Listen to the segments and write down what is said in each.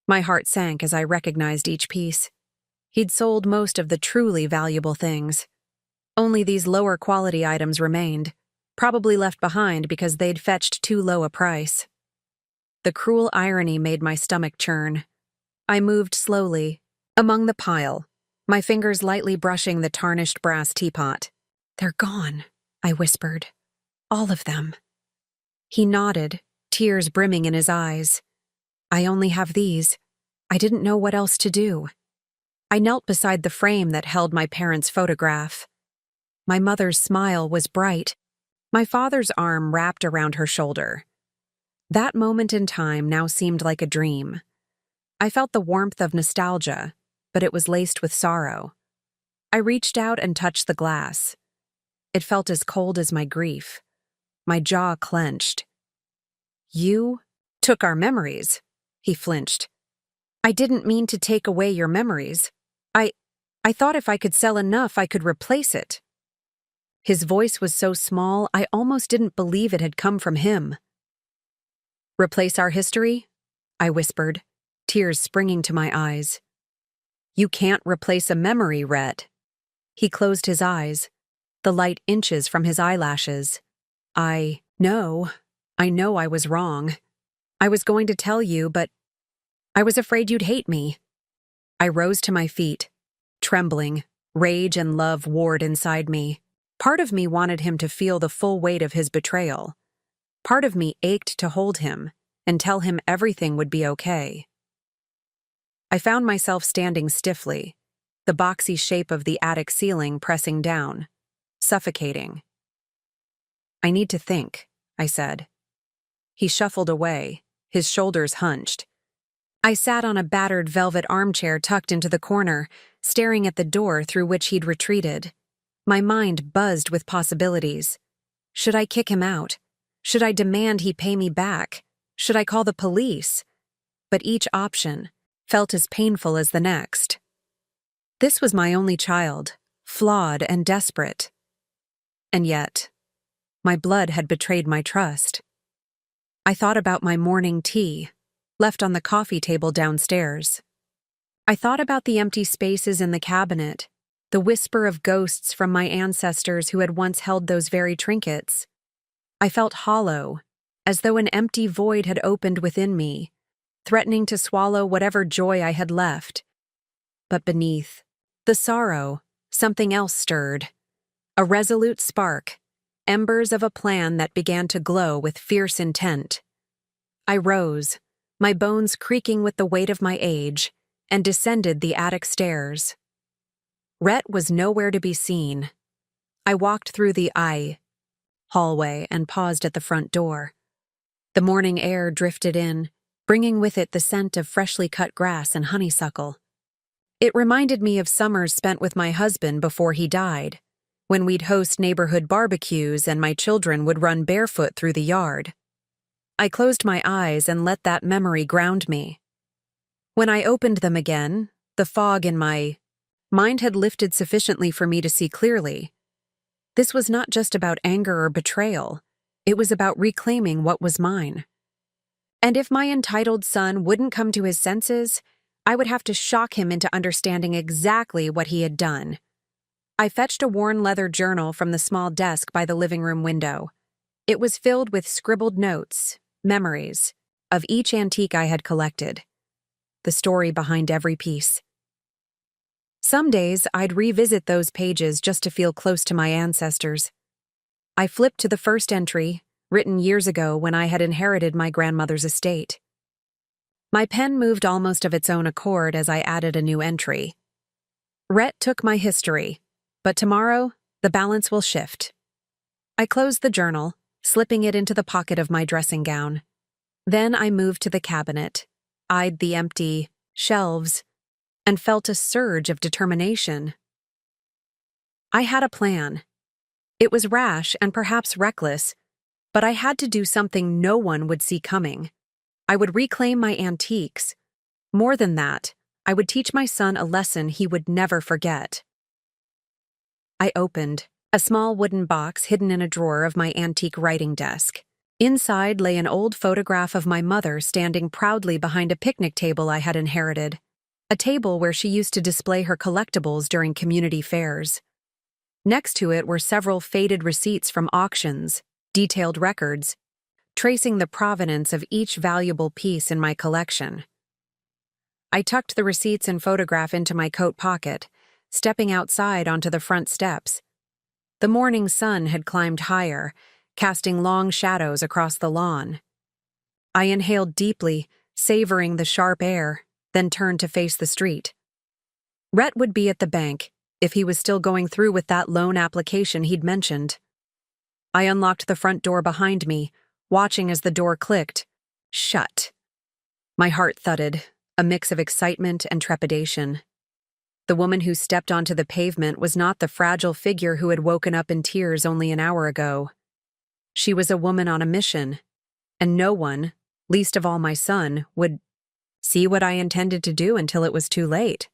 My heart sank as I recognized each piece. He'd sold most of the truly valuable things. Only these lower quality items remained, probably left behind because they'd fetched too low a price. The cruel irony made my stomach churn. I moved slowly, among the pile, my fingers lightly brushing the tarnished brass teapot. "They're gone," I whispered. "All of them." He nodded, tears brimming in his eyes. "I only have these. I didn't know what else to do." I knelt beside the frame that held my parents' photograph. My mother's smile was bright, my father's arm wrapped around her shoulder. That moment in time now seemed like a dream. I felt the warmth of nostalgia, but it was laced with sorrow. I reached out and touched the glass. It felt as cold as my grief. My jaw clenched. "You took our memories," he flinched. "I didn't mean to take away your memories. I thought if I could sell enough, I could replace it." His voice was so small, I almost didn't believe it had come from him. "Replace our history?" I whispered, tears springing to my eyes. "You can't replace a memory, Rhett." He closed his eyes, the light inches from his eyelashes. I know I was wrong. I was going to tell you, but I was afraid you'd hate me." I rose to my feet, trembling. Rage and love warred inside me. Part of me wanted him to feel the full weight of his betrayal. Part of me ached to hold him and tell him everything would be okay. I found myself standing stiffly, the boxy shape of the attic ceiling pressing down, suffocating. "I need to think," I said. He shuffled away, his shoulders hunched. I sat on a battered velvet armchair tucked into the corner, staring at the door through which he'd retreated. My mind buzzed with possibilities. Should I kick him out? Should I demand he pay me back? Should I call the police? But each option felt as painful as the next. This was my only child, flawed and desperate. And yet, my blood had betrayed my trust. I thought about my morning tea, left on the coffee table downstairs. I thought about the empty spaces in the cabinet, the whisper of ghosts from my ancestors who had once held those very trinkets. I felt hollow, as though an empty void had opened within me, threatening to swallow whatever joy I had left. But beneath the sorrow, something else stirred. A resolute spark, embers of a plan that began to glow with fierce intent. I rose, my bones creaking with the weight of my age, and descended the attic stairs. Rhett was nowhere to be seen. I walked through the hallway and paused at the front door. The morning air drifted in, bringing with it the scent of freshly cut grass and honeysuckle. It reminded me of summers spent with my husband before he died, when we'd host neighborhood barbecues and my children would run barefoot through the yard. I closed my eyes and let that memory ground me. When I opened them again, the fog in my mind had lifted sufficiently for me to see clearly. This was not just about anger or betrayal. It was about reclaiming what was mine. And if my entitled son wouldn't come to his senses, I would have to shock him into understanding exactly what he had done. I fetched a worn leather journal from the small desk by the living room window. It was filled with scribbled notes, memories, of each antique I had collected. The story behind every piece. Some days I'd revisit those pages just to feel close to my ancestors. I flipped to the first entry, written years ago when I had inherited my grandmother's estate. My pen moved almost of its own accord as I added a new entry. Rhett took my history, but tomorrow the balance will shift. I closed the journal, slipping it into the pocket of my dressing gown. Then I moved to the cabinet, eyed the empty shelves, and felt a surge of determination. I had a plan. It was rash and perhaps reckless, but I had to do something no one would see coming. I would reclaim my antiques. More than that, I would teach my son a lesson he would never forget. I opened a small wooden box hidden in a drawer of my antique writing desk. Inside lay an old photograph of my mother standing proudly behind a picnic table I had inherited, a table where she used to display her collectibles during community fairs. Next to it were several faded receipts from auctions, detailed records, tracing the provenance of each valuable piece in my collection. I tucked the receipts and photograph into my coat pocket, stepping outside onto the front steps. The morning sun had climbed higher, casting long shadows across the lawn. I inhaled deeply, savoring the sharp air, then turned to face the street. Rhett would be at the bank, if he was still going through with that loan application he'd mentioned. I unlocked the front door behind me, watching as the door clicked. Shut. My heart thudded, a mix of excitement and trepidation. The woman who stepped onto the pavement was not the fragile figure who had woken up in tears only an hour ago. She was a woman on a mission, and no one, least of all my son, would see what I intended to do until it was too late.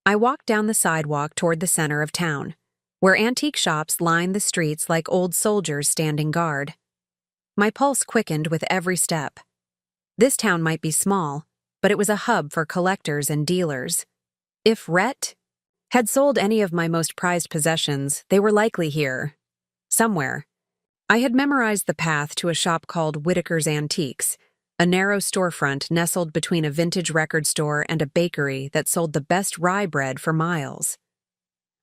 I walked down the sidewalk toward the center of town, where antique shops lined the streets like old soldiers standing guard. My pulse quickened with every step. This town might be small, but it was a hub for collectors and dealers. If Rhett had sold any of my most prized possessions, they were likely here, somewhere. I had memorized the path to a shop called Whitaker's Antiques, a narrow storefront nestled between a vintage record store and a bakery that sold the best rye bread for miles.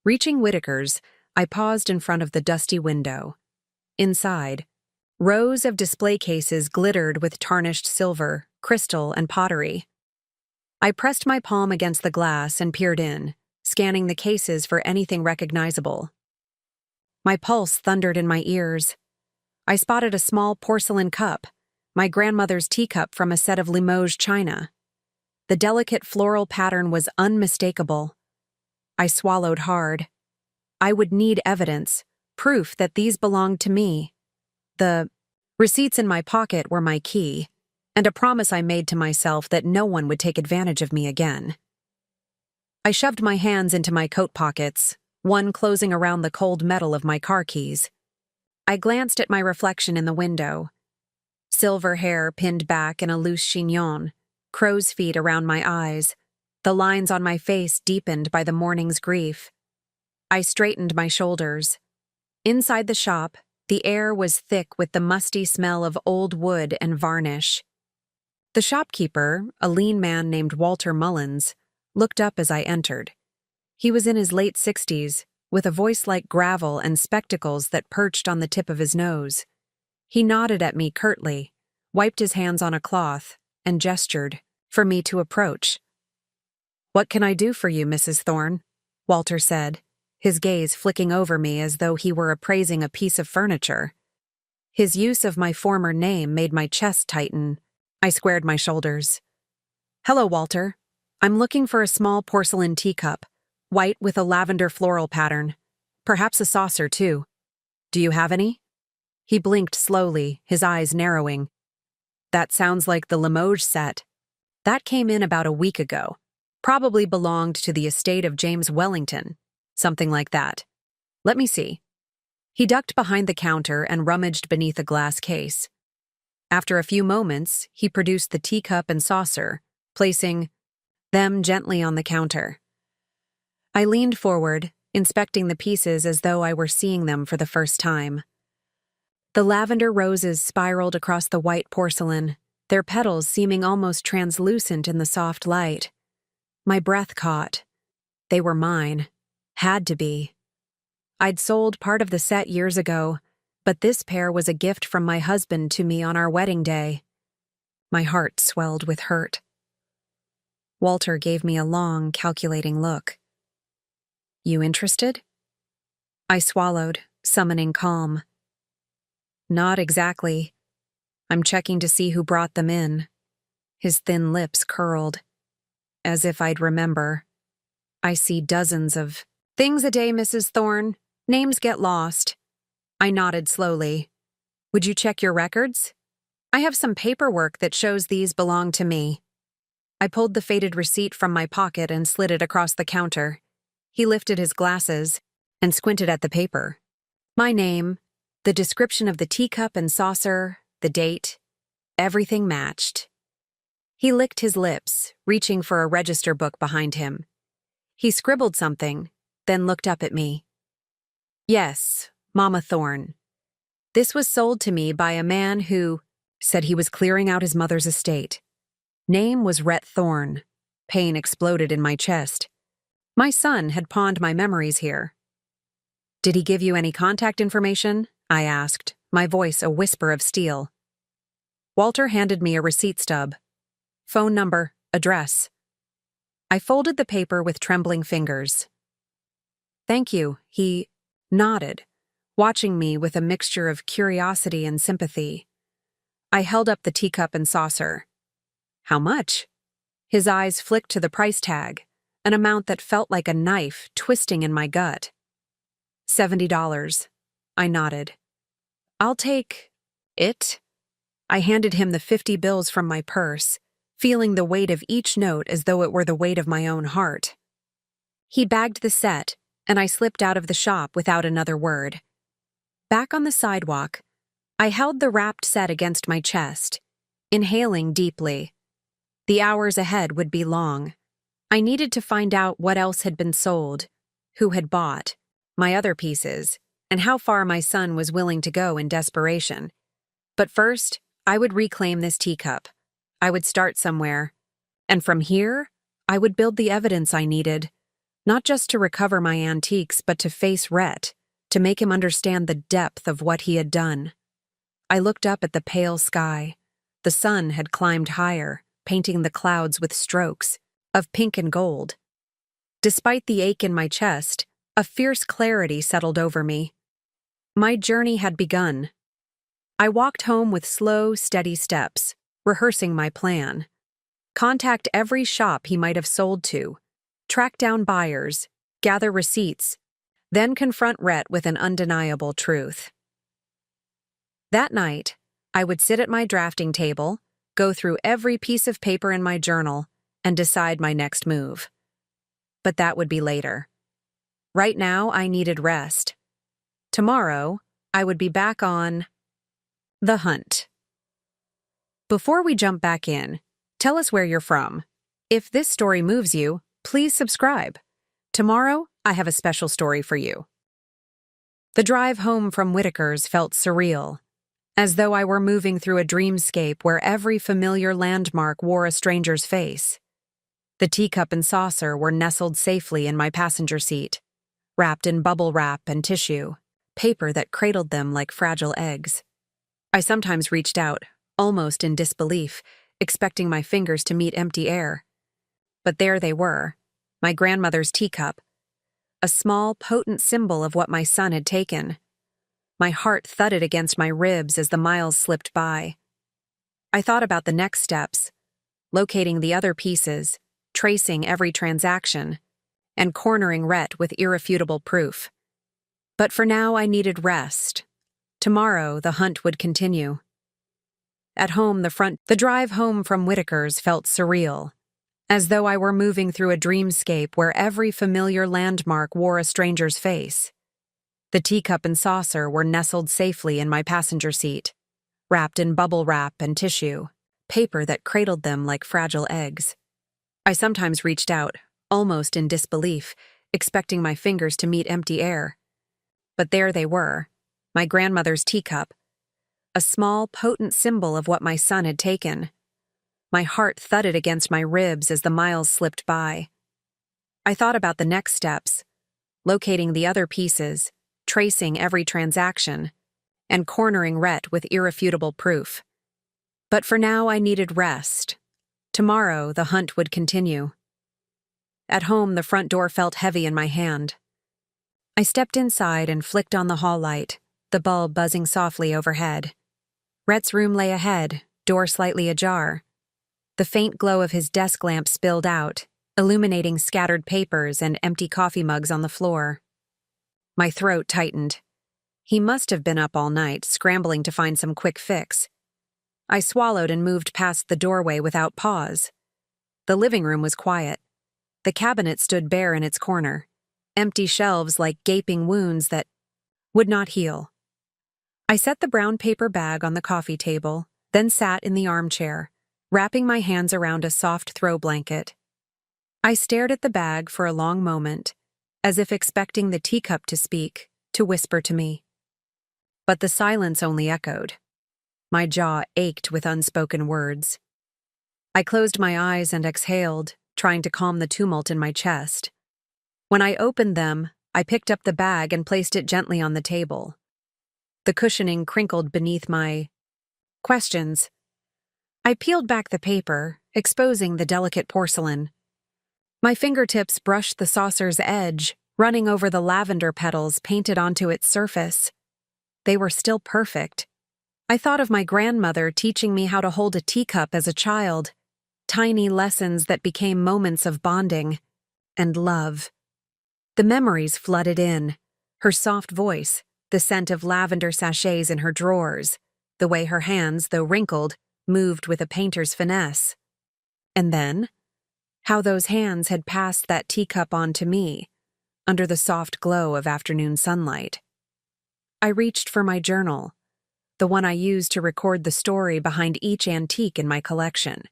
Reaching Whitaker's, I paused in front of the dusty window. Inside, rows of display cases glittered with tarnished silver, crystal, and pottery. I pressed my palm against the glass and peered in, scanning the cases for anything recognizable. My pulse thundered in my ears. I spotted a small porcelain cup, my grandmother's teacup from a set of Limoges china. The delicate floral pattern was unmistakable. I swallowed hard. I would need evidence, proof that these belonged to me. The receipts in my pocket were my key, and a promise I made to myself that no one would take advantage of me again. I shoved my hands into my coat pockets, one closing around the cold metal of my car keys. I glanced at my reflection in the window. Silver hair pinned back in a loose chignon, crow's feet around my eyes, the lines on my face deepened by the morning's grief. I straightened my shoulders. Inside the shop, the air was thick with the musty smell of old wood and varnish. The shopkeeper, a lean man named Walter Mullins, looked up as I entered. He was in his late 60s, with a voice like gravel and spectacles that perched on the tip of his nose. He nodded at me curtly, wiped his hands on a cloth, and gestured for me to approach. "What can I do for you, Mrs. Thorne?" Walter said, his gaze flicking over me as though he were appraising a piece of furniture. His use of my former name made my chest tighten. I squared my shoulders. "Hello, Walter. I'm looking for a small porcelain teacup, white with a lavender floral pattern. Perhaps a saucer, too. Do you have any?" He blinked slowly, his eyes narrowing. "That sounds like the Limoges set. That came in about a week ago. Probably belonged to the estate of James Wellington. Something like that. Let me see." He ducked behind the counter and rummaged beneath a glass case. After a few moments, he produced the teacup and saucer, placing them gently on the counter. I leaned forward, inspecting the pieces as though I were seeing them for the first time. The lavender roses spiraled across the white porcelain, their petals seeming almost translucent in the soft light. My breath caught. They were mine. Had to be. I'd sold part of the set years ago, but this pair was a gift from my husband to me on our wedding day. My heart swelled with hurt. Walter gave me a long, calculating look. "You interested?" I swallowed, summoning calm. "Not exactly. I'm checking to see who brought them in." His thin lips curled. "As if I'd remember. I see dozens of things a day, Mrs. Thorne. Names get lost." I nodded slowly. "Would you check your records? I have some paperwork that shows these belong to me." I pulled the faded receipt from my pocket and slid it across the counter. He lifted his glasses and squinted at the paper. "My name, The description of the teacup and saucer, the date, everything matched. He licked his lips, reaching for a register book behind him. He scribbled something, then looked up at me. Yes, Mama Thorne. This was sold to me by a man who said he was clearing out his mother's estate. Name was Rhett Thorne. Pain exploded in my chest. My son had pawned my memories here. Did he give you any contact information? I asked, my voice a whisper of steel. Walter handed me a receipt stub. Phone number, address. I folded the paper with trembling fingers. Thank you, he nodded, watching me with a mixture of curiosity and sympathy. I held up the teacup and saucer. How much? His eyes flicked to the price tag, an amount that felt like a knife twisting in my gut. $70. I nodded. I'll take it. I handed him the 50 bills from my purse, feeling the weight of each note as though it were the weight of my own heart. He bagged the set, and I slipped out of the shop without another word. Back on the sidewalk, I held the wrapped set against my chest, inhaling deeply. The hours ahead would be long. I needed to find out what else had been sold, who had bought, my other pieces, and how far my son was willing to go in desperation. But first, I would reclaim this teacup. I would start somewhere. And from here, I would build the evidence I needed, not just to recover my antiques, but to face Rhett, to make him understand the depth of what he had done. I looked up at the pale sky. The sun had climbed higher, painting the clouds with strokes of pink and gold. Despite the ache in my chest, a fierce clarity settled over me. My journey had begun. I walked home with slow, steady steps, rehearsing my plan. Contact every shop he might have sold to, track down buyers, gather receipts, then confront Rhett with an undeniable truth. That night, I would sit at my drafting table, go through every piece of paper in my journal, and decide my next move. But that would be later. Right now, I needed rest. Tomorrow, I would be back on the hunt. Before we jump back in, tell us where you're from. If this story moves you, please subscribe. Tomorrow, I have a special story for you. The drive home from Whitaker's felt surreal, as though I were moving through a dreamscape where every familiar landmark wore a stranger's face. The teacup and saucer were nestled safely in my passenger seat, wrapped in bubble wrap and tissue, paper that cradled them like fragile eggs. I sometimes reached out, almost in disbelief, expecting my fingers to meet empty air. But there they were, my grandmother's teacup, a small, potent symbol of what my son had taken. My heart thudded against my ribs as the miles slipped by. I thought about the next steps, locating the other pieces, tracing every transaction, and cornering Rhett with irrefutable proof. But for now, I needed rest. Tomorrow, the hunt would continue. At home, the drive home from Whitaker's felt surreal, as though I were moving through a dreamscape where every familiar landmark wore a stranger's face. The teacup and saucer were nestled safely in my passenger seat, wrapped in bubble wrap and tissue, paper that cradled them like fragile eggs. I sometimes reached out, almost in disbelief, expecting my fingers to meet empty air. But there they were, my grandmother's teacup, a small, potent symbol of what my son had taken. My heart thudded against my ribs as the miles slipped by. I thought about the next steps, locating the other pieces, tracing every transaction, and cornering Rhett with irrefutable proof. But for now, I needed rest. Tomorrow, the hunt would continue. At home, the front door felt heavy in my hand. I stepped inside and flicked on the hall light, the bulb buzzing softly overhead. Rhett's room lay ahead, door slightly ajar. The faint glow of his desk lamp spilled out, illuminating scattered papers and empty coffee mugs on the floor. My throat tightened. He must have been up all night, scrambling to find some quick fix. I swallowed and moved past the doorway without pause. The living room was quiet. The cabinet stood bare in its corner, empty shelves like gaping wounds that would not heal. I set the brown paper bag on the coffee table, then sat in the armchair, wrapping my hands around a soft throw blanket. I stared at the bag for a long moment, as if expecting the teacup to speak, to whisper to me. But the silence only echoed. My jaw ached with unspoken words. I closed my eyes and exhaled, trying to calm the tumult in my chest. When I opened them, I picked up the bag and placed it gently on the table. The cushioning crinkled beneath my questions. I peeled back the paper, exposing the delicate porcelain. My fingertips brushed the saucer's edge, running over the lavender petals painted onto its surface. They were still perfect. I thought of my grandmother teaching me how to hold a teacup as a child, tiny lessons that became moments of bonding and love. The memories flooded in, her soft voice, the scent of lavender sachets in her drawers, the way her hands, though wrinkled, moved with a painter's finesse. And then, how those hands had passed that teacup on to me, under the soft glow of afternoon sunlight. I reached for my journal, the one I used to record the story behind each antique in my collection.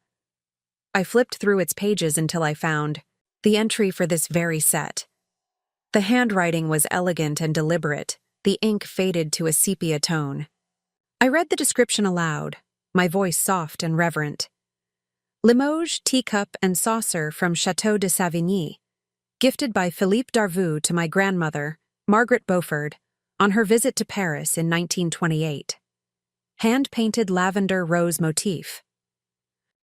I flipped through its pages until I found the entry for this very set. The handwriting was elegant and deliberate, the ink faded to a sepia tone. I read the description aloud, my voice soft and reverent. Limoges teacup and saucer from Château de Savigny, gifted by Philippe Darvaux to my grandmother, Margaret Beaufort, on her visit to Paris in 1928. Hand-painted lavender rose motif.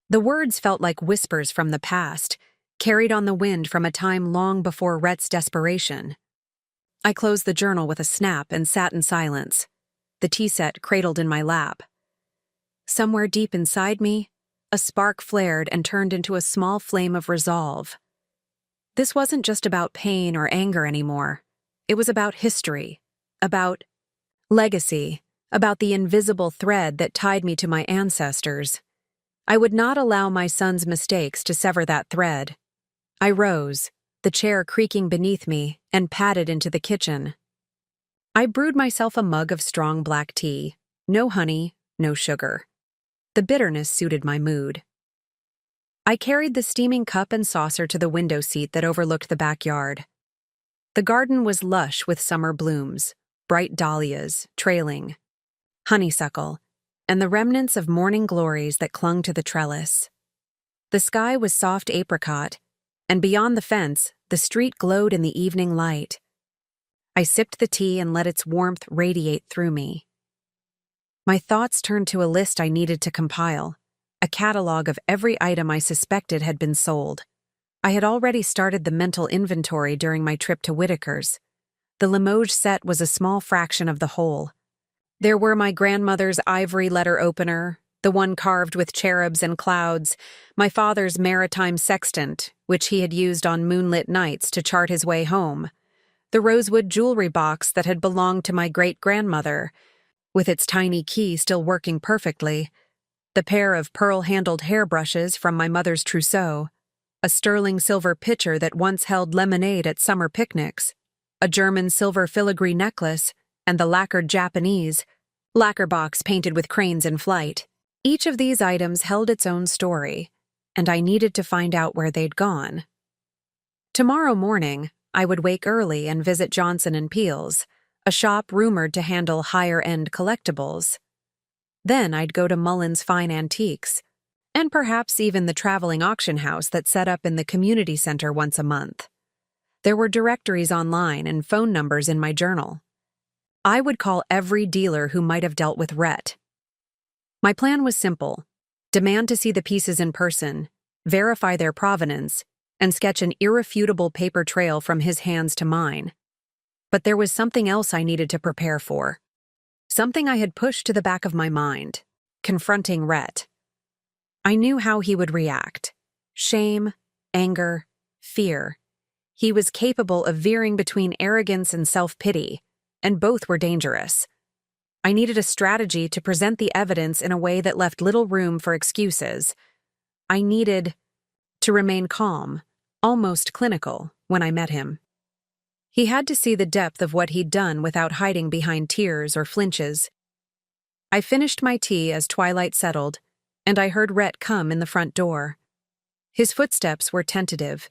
The words felt like whispers from the past, carried on the wind from a time long before Rhett's desperation. I closed the journal with a snap and sat in silence, the tea set cradled in my lap. Somewhere deep inside me, a spark flared and turned into a small flame of resolve. This wasn't just about pain or anger anymore. It was about history, about legacy, about the invisible thread that tied me to my ancestors. I would not allow my son's mistakes to sever that thread. I rose, the chair creaking beneath me, and padded into the kitchen. I brewed myself a mug of strong black tea. No honey, no sugar. The bitterness suited my mood. I carried the steaming cup and saucer to the window seat that overlooked the backyard. The garden was lush with summer blooms, bright dahlias, trailing, honeysuckle, and the remnants of morning glories that clung to the trellis. The sky was soft apricot, and beyond the fence, the street glowed in the evening light. I sipped the tea and let its warmth radiate through me. My thoughts turned to a list I needed to compile, a catalog of every item I suspected had been sold. I had already started the mental inventory during my trip to Whitaker's. The Limoges set was a small fraction of the whole. There were my grandmother's ivory letter opener, the one carved with cherubs and clouds, my father's maritime sextant, which he had used on moonlit nights to chart his way home, the rosewood jewelry box that had belonged to my great-grandmother, with its tiny key still working perfectly, the pair of pearl-handled hairbrushes from my mother's trousseau, a sterling silver pitcher that once held lemonade at summer picnics, a German silver filigree necklace, and the lacquered Japanese lacquer box painted with cranes in flight. Each of these items held its own story, and I needed to find out where they'd gone. Tomorrow morning, I would wake early and visit Johnson & Peel's, a shop rumored to handle higher-end collectibles. Then I'd go to Mullen's Fine Antiques, and perhaps even the traveling auction house that's set up in the community center once a month. There were directories online and phone numbers in my journal. I would call every dealer who might have dealt with Rhett. My plan was simple: demand to see the pieces in person, verify their provenance, and sketch an irrefutable paper trail from his hands to mine. But there was something else I needed to prepare for. Something I had pushed to the back of my mind: confronting Rhett. I knew how he would react. Shame, anger, fear. He was capable of veering between arrogance and self-pity, and both were dangerous. I needed a strategy to present the evidence in a way that left little room for excuses. I needed to remain calm, almost clinical, when I met him. He had to see the depth of what he'd done without hiding behind tears or flinches. I finished my tea as twilight settled, and I heard Rhett come in the front door. His footsteps were tentative,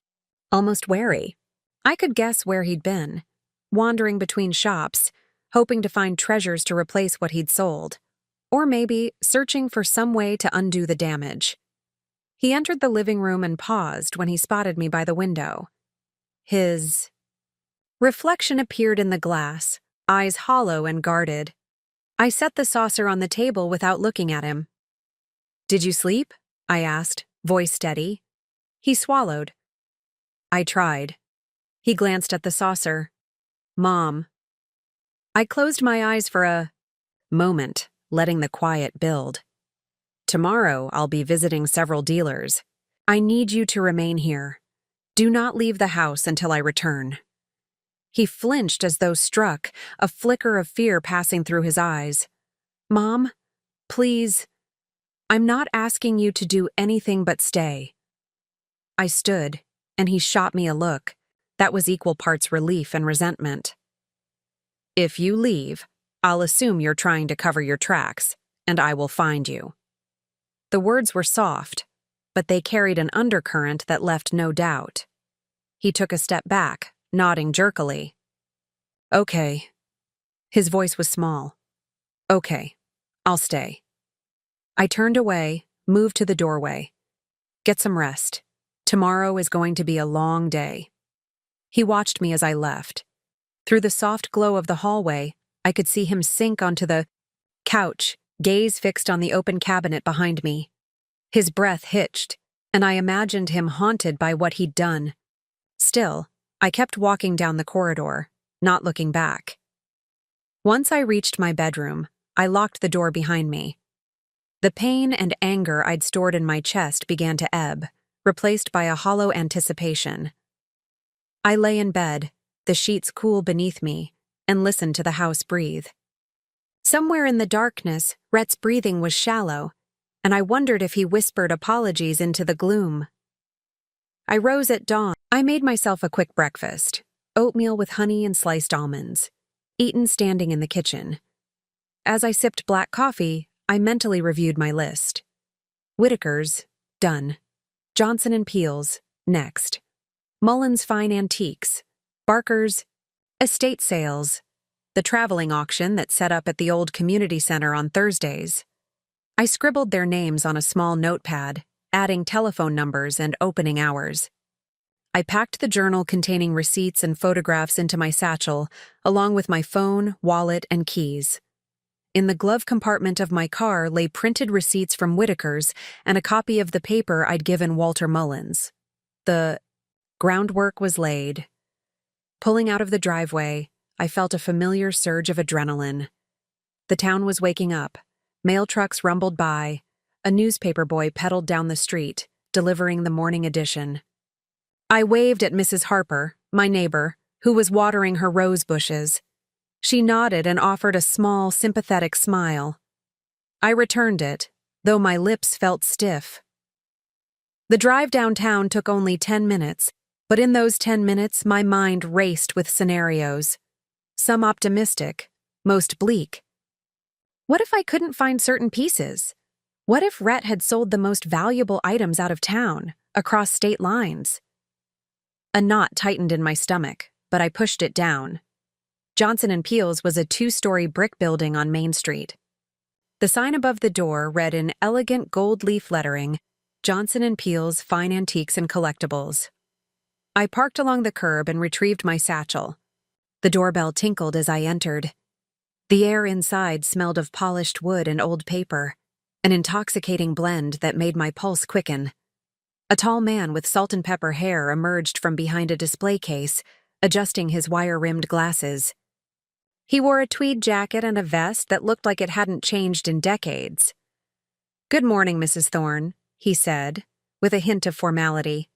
almost wary. I could guess where he'd been, wandering between shops, hoping to find treasures to replace what he'd sold, or maybe searching for some way to undo the damage. He entered the living room and paused when he spotted me by the window. His reflection appeared in the glass, eyes hollow and guarded. I set the saucer on the table without looking at him. "Did you sleep?" I asked, voice steady. He swallowed. "I tried." He glanced at the saucer. "Mom." I closed my eyes for a moment, letting the quiet build. "Tomorrow I'll be visiting several dealers. I need you to remain here. Do not leave the house until I return." He flinched as though struck, a flicker of fear passing through his eyes. "Mom, please. I'm not asking you to do anything but stay." I stood, and he shot me a look that was equal parts relief and resentment. "If you leave, I'll assume you're trying to cover your tracks, and I will find you." The words were soft, but they carried an undercurrent that left no doubt. He took a step back, nodding jerkily. "Okay." His voice was small. "Okay, I'll stay." I turned away, moved to the doorway. "Get some rest. Tomorrow is going to be a long day." He watched me as I left. Through the soft glow of the hallway, I could see him sink onto the couch, gaze fixed on the open cabinet behind me. His breath hitched, and I imagined him haunted by what he'd done. Still, I kept walking down the corridor, not looking back. Once I reached my bedroom, I locked the door behind me. The pain and anger I'd stored in my chest began to ebb, replaced by a hollow anticipation. I lay in bed, the sheets cool beneath me, and listened to the house breathe. Somewhere in the darkness, Rhett's breathing was shallow, and I wondered if he whispered apologies into the gloom. I rose at dawn. I made myself a quick breakfast, oatmeal with honey and sliced almonds, eaten standing in the kitchen. As I sipped black coffee, I mentally reviewed my list. Whitaker's, done. Johnson & Peel's, next. Mullins Fine Antiques. Barker's, estate sales. The traveling auction that set up at the old community center on Thursdays. I scribbled their names on a small notepad, adding telephone numbers and opening hours. I packed the journal containing receipts and photographs into my satchel, along with my phone, wallet, and keys. In the glove compartment of my car lay printed receipts from Whitaker's and a copy of the paper I'd given Walter Mullins. The groundwork was laid. Pulling out of the driveway, I felt a familiar surge of adrenaline. The town was waking up. Mail trucks rumbled by. A newspaper boy pedaled down the street, delivering the morning edition. I waved at Mrs. Harper, my neighbor, who was watering her rose bushes. She nodded and offered a small, sympathetic smile. I returned it, though my lips felt stiff. The drive downtown took only 10 minutes, but in those 10 minutes my mind raced with scenarios. Some optimistic, most bleak. What if I couldn't find certain pieces? What if Rhett had sold the most valuable items out of town, across state lines? A knot tightened in my stomach, but I pushed it down. Johnson & Peel's was a 2-story brick building on Main Street. The sign above the door read in elegant gold leaf lettering, Johnson & Peel's Fine Antiques and Collectibles. I parked along the curb and retrieved my satchel. The doorbell tinkled as I entered. The air inside smelled of polished wood and old paper, an intoxicating blend that made my pulse quicken. A tall man with salt and pepper hair emerged from behind a display case, adjusting his wire-rimmed glasses. He wore a tweed jacket and a vest that looked like it hadn't changed in decades. "Good morning, Mrs. Thorne," he said, with a hint of formality.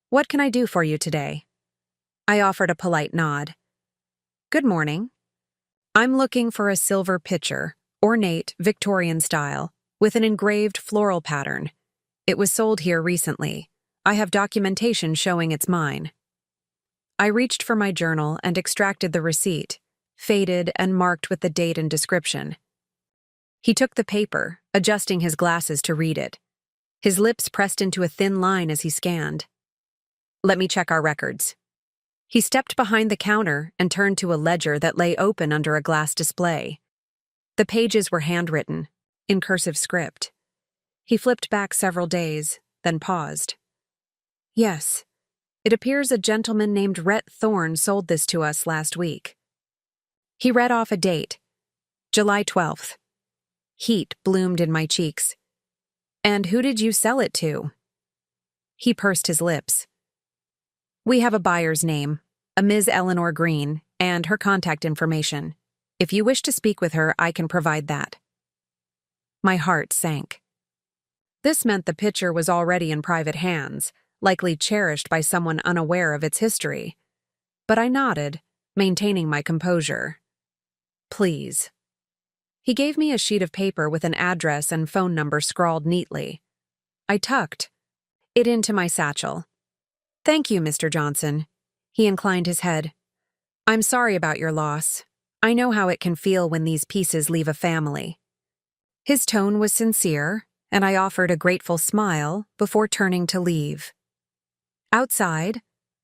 "What can I do for you today?" I offered a polite nod. "Good morning. I'm looking for a silver pitcher, ornate, Victorian style, with an engraved floral pattern. It was sold here recently. I have documentation showing it's mine." I reached for my journal and extracted the receipt, faded and marked with the date and description. He took the paper, adjusting his glasses to read it. His lips pressed into a thin line as he scanned. "Let me check our records." He stepped behind the counter and turned to a ledger that lay open under a glass display. The pages were handwritten, in cursive script. He flipped back several days, then paused. "Yes, it appears a gentleman named Rhett Thorne sold this to us last week." He read off a date, July 12th. Heat bloomed in my cheeks. "And who did you sell it to?" He pursed his lips. "We have a buyer's name, a Ms. Eleanor Green, and her contact information. If you wish to speak with her, I can provide that." My heart sank. This meant the picture was already in private hands, likely cherished by someone unaware of its history. But I nodded, maintaining my composure. "Please." He gave me a sheet of paper with an address and phone number scrawled neatly. I tucked it into my satchel. "Thank you, Mr. Johnson." He inclined his head. "I'm sorry about your loss. I know how it can feel when these pieces leave a family." His tone was sincere, and I offered a grateful smile before turning to leave. Outside,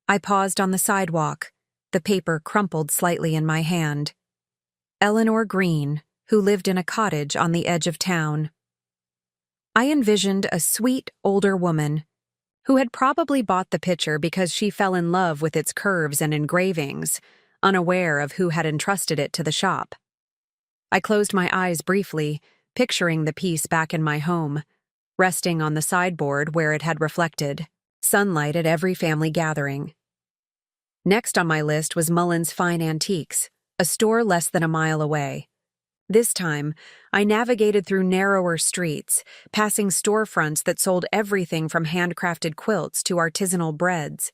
I paused on the sidewalk, the paper crumpled slightly in my hand. Eleanor Green, who lived in a cottage on the edge of town. I envisioned a sweet, older woman who had probably bought the picture because she fell in love with its curves and engravings, unaware of who had entrusted it to the shop. I closed my eyes briefly, picturing the piece back in my home, resting on the sideboard where it had reflected sunlight at every family gathering. Next on my list was Mullins Fine Antiques, a store less than a mile away. This time, I navigated through narrower streets, passing storefronts that sold everything from handcrafted quilts to artisanal breads.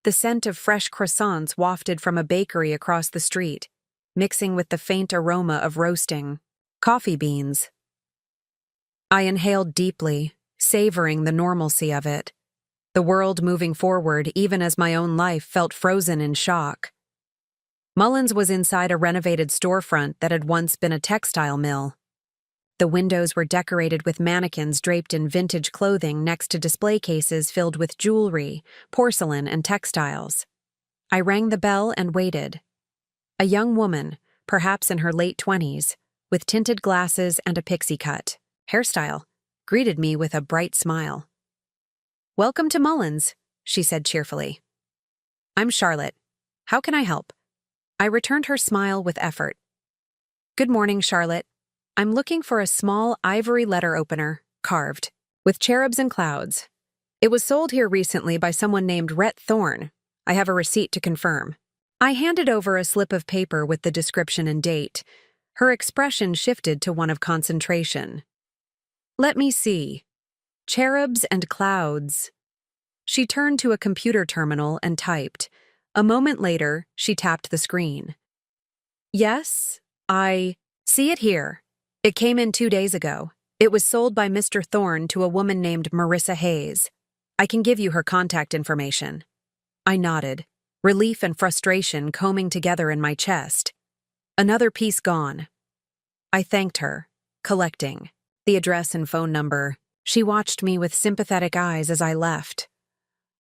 The scent of fresh croissants wafted from a bakery across the street, mixing with the faint aroma of roasting coffee beans. I inhaled deeply, savoring the normalcy of it, the world moving forward even as my own life felt frozen in shock. Mullins was inside a renovated storefront that had once been a textile mill. The windows were decorated with mannequins draped in vintage clothing next to display cases filled with jewelry, porcelain, and textiles. I rang the bell and waited. A young woman, perhaps in her late 20s, with tinted glasses and a pixie cut hairstyle, greeted me with a bright smile. "Welcome to Mullins," she said cheerfully. "I'm Charlotte. How can I help?" I returned her smile with effort. "Good morning, Charlotte. I'm looking for a small ivory letter opener, carved, with cherubs and clouds. It was sold here recently by someone named Rhett Thorne. I have a receipt to confirm." I handed over a slip of paper with the description and date. Her expression shifted to one of concentration. "Let me see. Cherubs and clouds." She turned to a computer terminal and typed. A moment later, she tapped the screen. "Yes, I see it here. It came in 2 days ago. It was sold by Mr. Thorne to a woman named Marissa Hayes. I can give you her contact information." I nodded, relief and frustration combing together in my chest. Another piece gone. I thanked her, collecting the address and phone number. She watched me with sympathetic eyes as I left.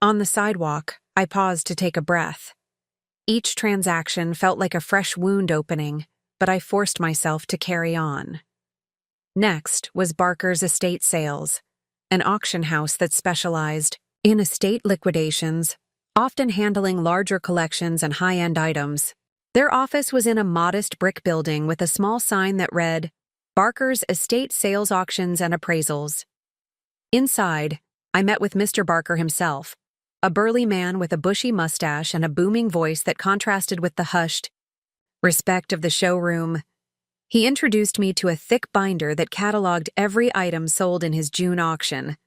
On the sidewalk, I paused to take a breath. Each transaction felt like a fresh wound opening, but I forced myself to carry on. Next was Barker's Estate Sales, an auction house that specialized in estate liquidations, often handling larger collections and high-end items. Their office was in a modest brick building with a small sign that read, "Barker's Estate Sales Auctions and Appraisals." Inside, I met with Mr. Barker himself, a burly man with a bushy mustache and a booming voice that contrasted with the hushed respect of the showroom. He introduced me to a thick binder that cataloged every item sold in his June auction.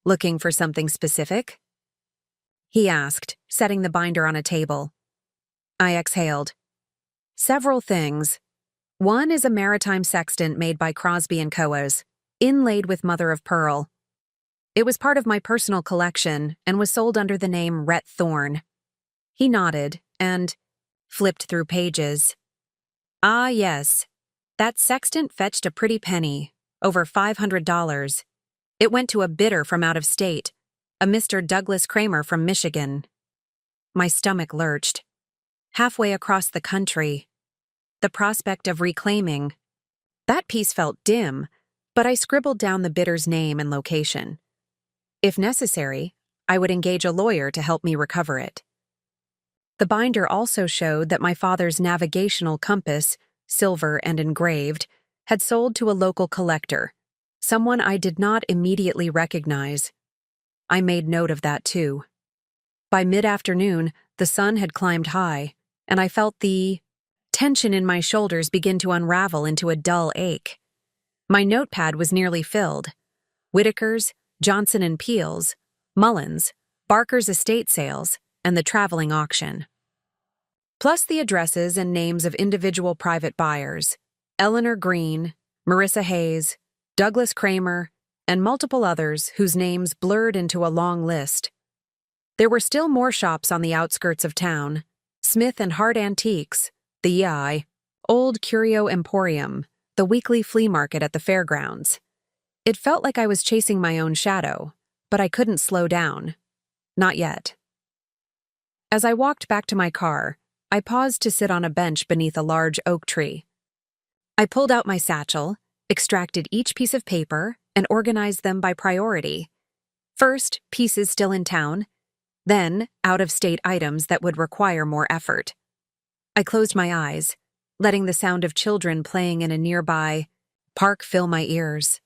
"Looking for something specific?" he asked, setting the binder on a table. I exhaled. "Several things. One is a maritime sextant made by Crosby & Coas, inlaid with mother of pearl. It was part of my personal collection and was sold under the name Rhett Thorne." He nodded and flipped through pages. "Ah, yes. That sextant fetched a pretty penny, over $500. It went to a bidder from out of state, a Mr. Douglas Kramer from Michigan. My stomach lurched. Halfway across the country. The prospect of reclaiming. That piece felt dim, but I scribbled down the bidder's name and location. If necessary, I would engage a lawyer to help me recover it. The binder also showed that my father's navigational compass, silver and engraved, had sold to a local collector, someone I did not immediately recognize. I made note of that too. By mid-afternoon, the sun had climbed high, and I felt the tension in my shoulders begin to unravel into a dull ache. My notepad was nearly filled. Whitaker's, Johnson & Peel's, Mullins, Barker's estate sales, and the traveling auction. Plus the addresses and names of individual private buyers, Eleanor Green, Marissa Hayes, Douglas Kramer, and multiple others whose names blurred into a long list. There were still more shops on the outskirts of town: Smith and Hart Antiques, the Yai, Old Curio Emporium, the weekly flea market at the fairgrounds. It felt like I was chasing my own shadow, but I couldn't slow down. Not yet. As I walked back to my car, I paused to sit on a bench beneath a large oak tree. I pulled out my satchel, extracted each piece of paper, and organized them by priority. First, pieces still in town, then out-of-state items that would require more effort. I closed my eyes, letting the sound of children playing in a nearby park fill my ears.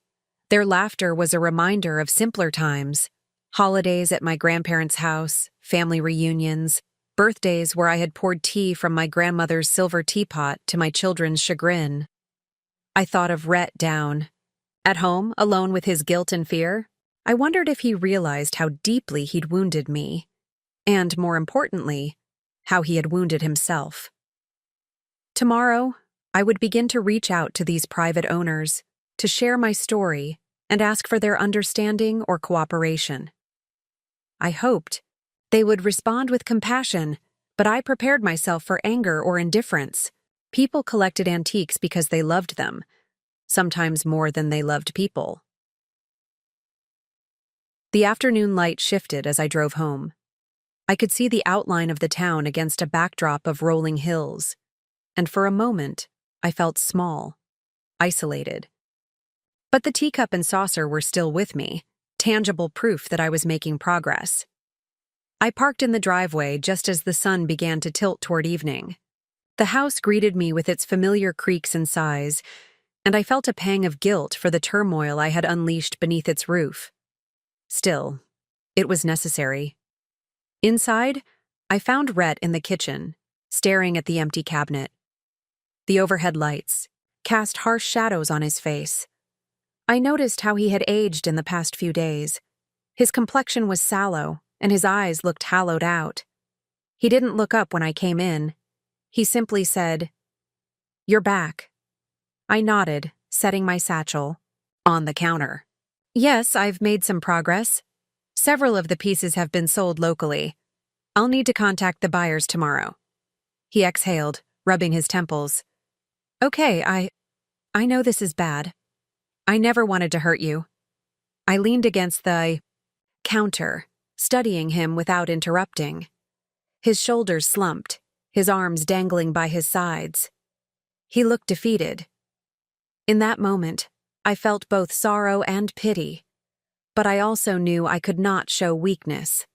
Their laughter was a reminder of simpler times: holidays at my grandparents' house, family reunions, birthdays where I had poured tea from my grandmother's silver teapot to my children's chagrin. I thought of Rhett down. At home, alone with his guilt and fear, I wondered if he realized how deeply he'd wounded me, and, more importantly, how he had wounded himself. Tomorrow, I would begin to reach out to these private owners, to share my story and ask for their understanding or cooperation. I hoped they would respond with compassion, but I prepared myself for anger or indifference. People collected antiques because they loved them, sometimes more than they loved people. The afternoon light shifted as I drove home. I could see the outline of the town against a backdrop of rolling hills, and for a moment, I felt small, isolated. But the teacup and saucer were still with me, tangible proof that I was making progress. I parked in the driveway just as the sun began to tilt toward evening. The house greeted me with its familiar creaks and sighs, and I felt a pang of guilt for the turmoil I had unleashed beneath its roof. Still, it was necessary. Inside, I found Rhett in the kitchen, staring at the empty cabinet. The overhead lights cast harsh shadows on his face. I noticed how he had aged in the past few days. His complexion was sallow, and his eyes looked hollowed out. He didn't look up when I came in. He simply said, "You're back." I nodded, setting my satchel on the counter. "Yes, I've made some progress. Several of the pieces have been sold locally. I'll need to contact the buyers tomorrow." He exhaled, rubbing his temples. "Okay, I know this is bad. I never wanted to hurt you." I leaned against the counter, studying him without interrupting. His shoulders slumped, his arms dangling by his sides. He looked defeated. In that moment, I felt both sorrow and pity, but I also knew I could not show weakness.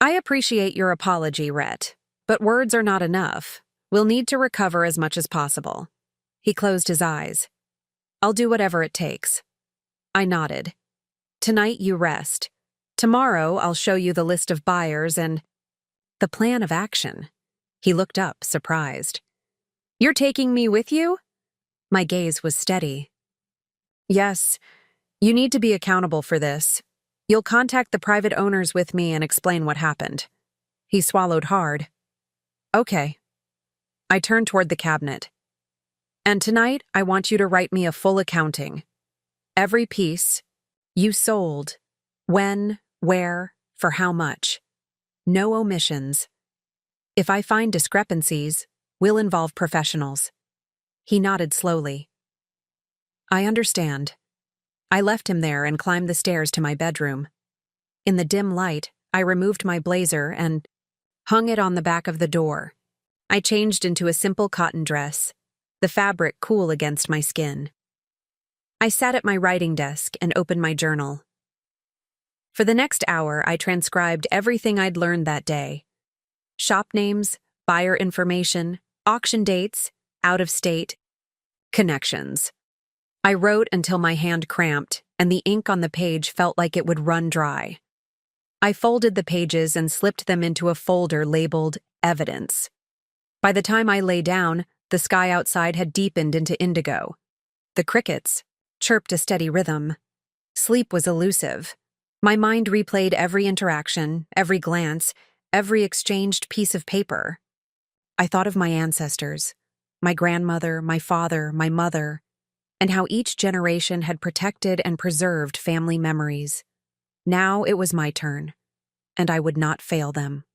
"I appreciate your apology, Rhett, but words are not enough. We'll need to recover as much as possible." He closed his eyes. "I'll do whatever it takes." I nodded. "Tonight you rest. Tomorrow I'll show you the list of buyers and the plan of action." He looked up, surprised. "You're taking me with you?" My gaze was steady. "Yes, you need to be accountable for this. You'll contact the private owners with me and explain what happened." He swallowed hard. "Okay." I turned toward the cabinet. "And tonight, I want you to write me a full accounting. Every piece you sold, when, where, for how much. No omissions. If I find discrepancies, we'll involve professionals." He nodded slowly. I understand. I left him there and climbed the stairs to my bedroom. In the dim light, I removed my blazer and hung it on the back of the door. I changed into a simple cotton dress, the fabric cool against my skin. I sat at my writing desk and opened my journal. For the next hour, I transcribed everything I'd learned that day. Shop names, buyer information, auction dates, out-of-state, connections. I wrote until my hand cramped and the ink on the page felt like it would run dry. I folded the pages and slipped them into a folder labeled Evidence. By the time I lay down, the sky outside had deepened into indigo. The crickets chirped a steady rhythm. Sleep was elusive. My mind replayed every interaction, every glance, every exchanged piece of paper. I thought of my ancestors, my grandmother, my father, my mother, and how each generation had protected and preserved family memories. Now it was my turn, and I would not fail them.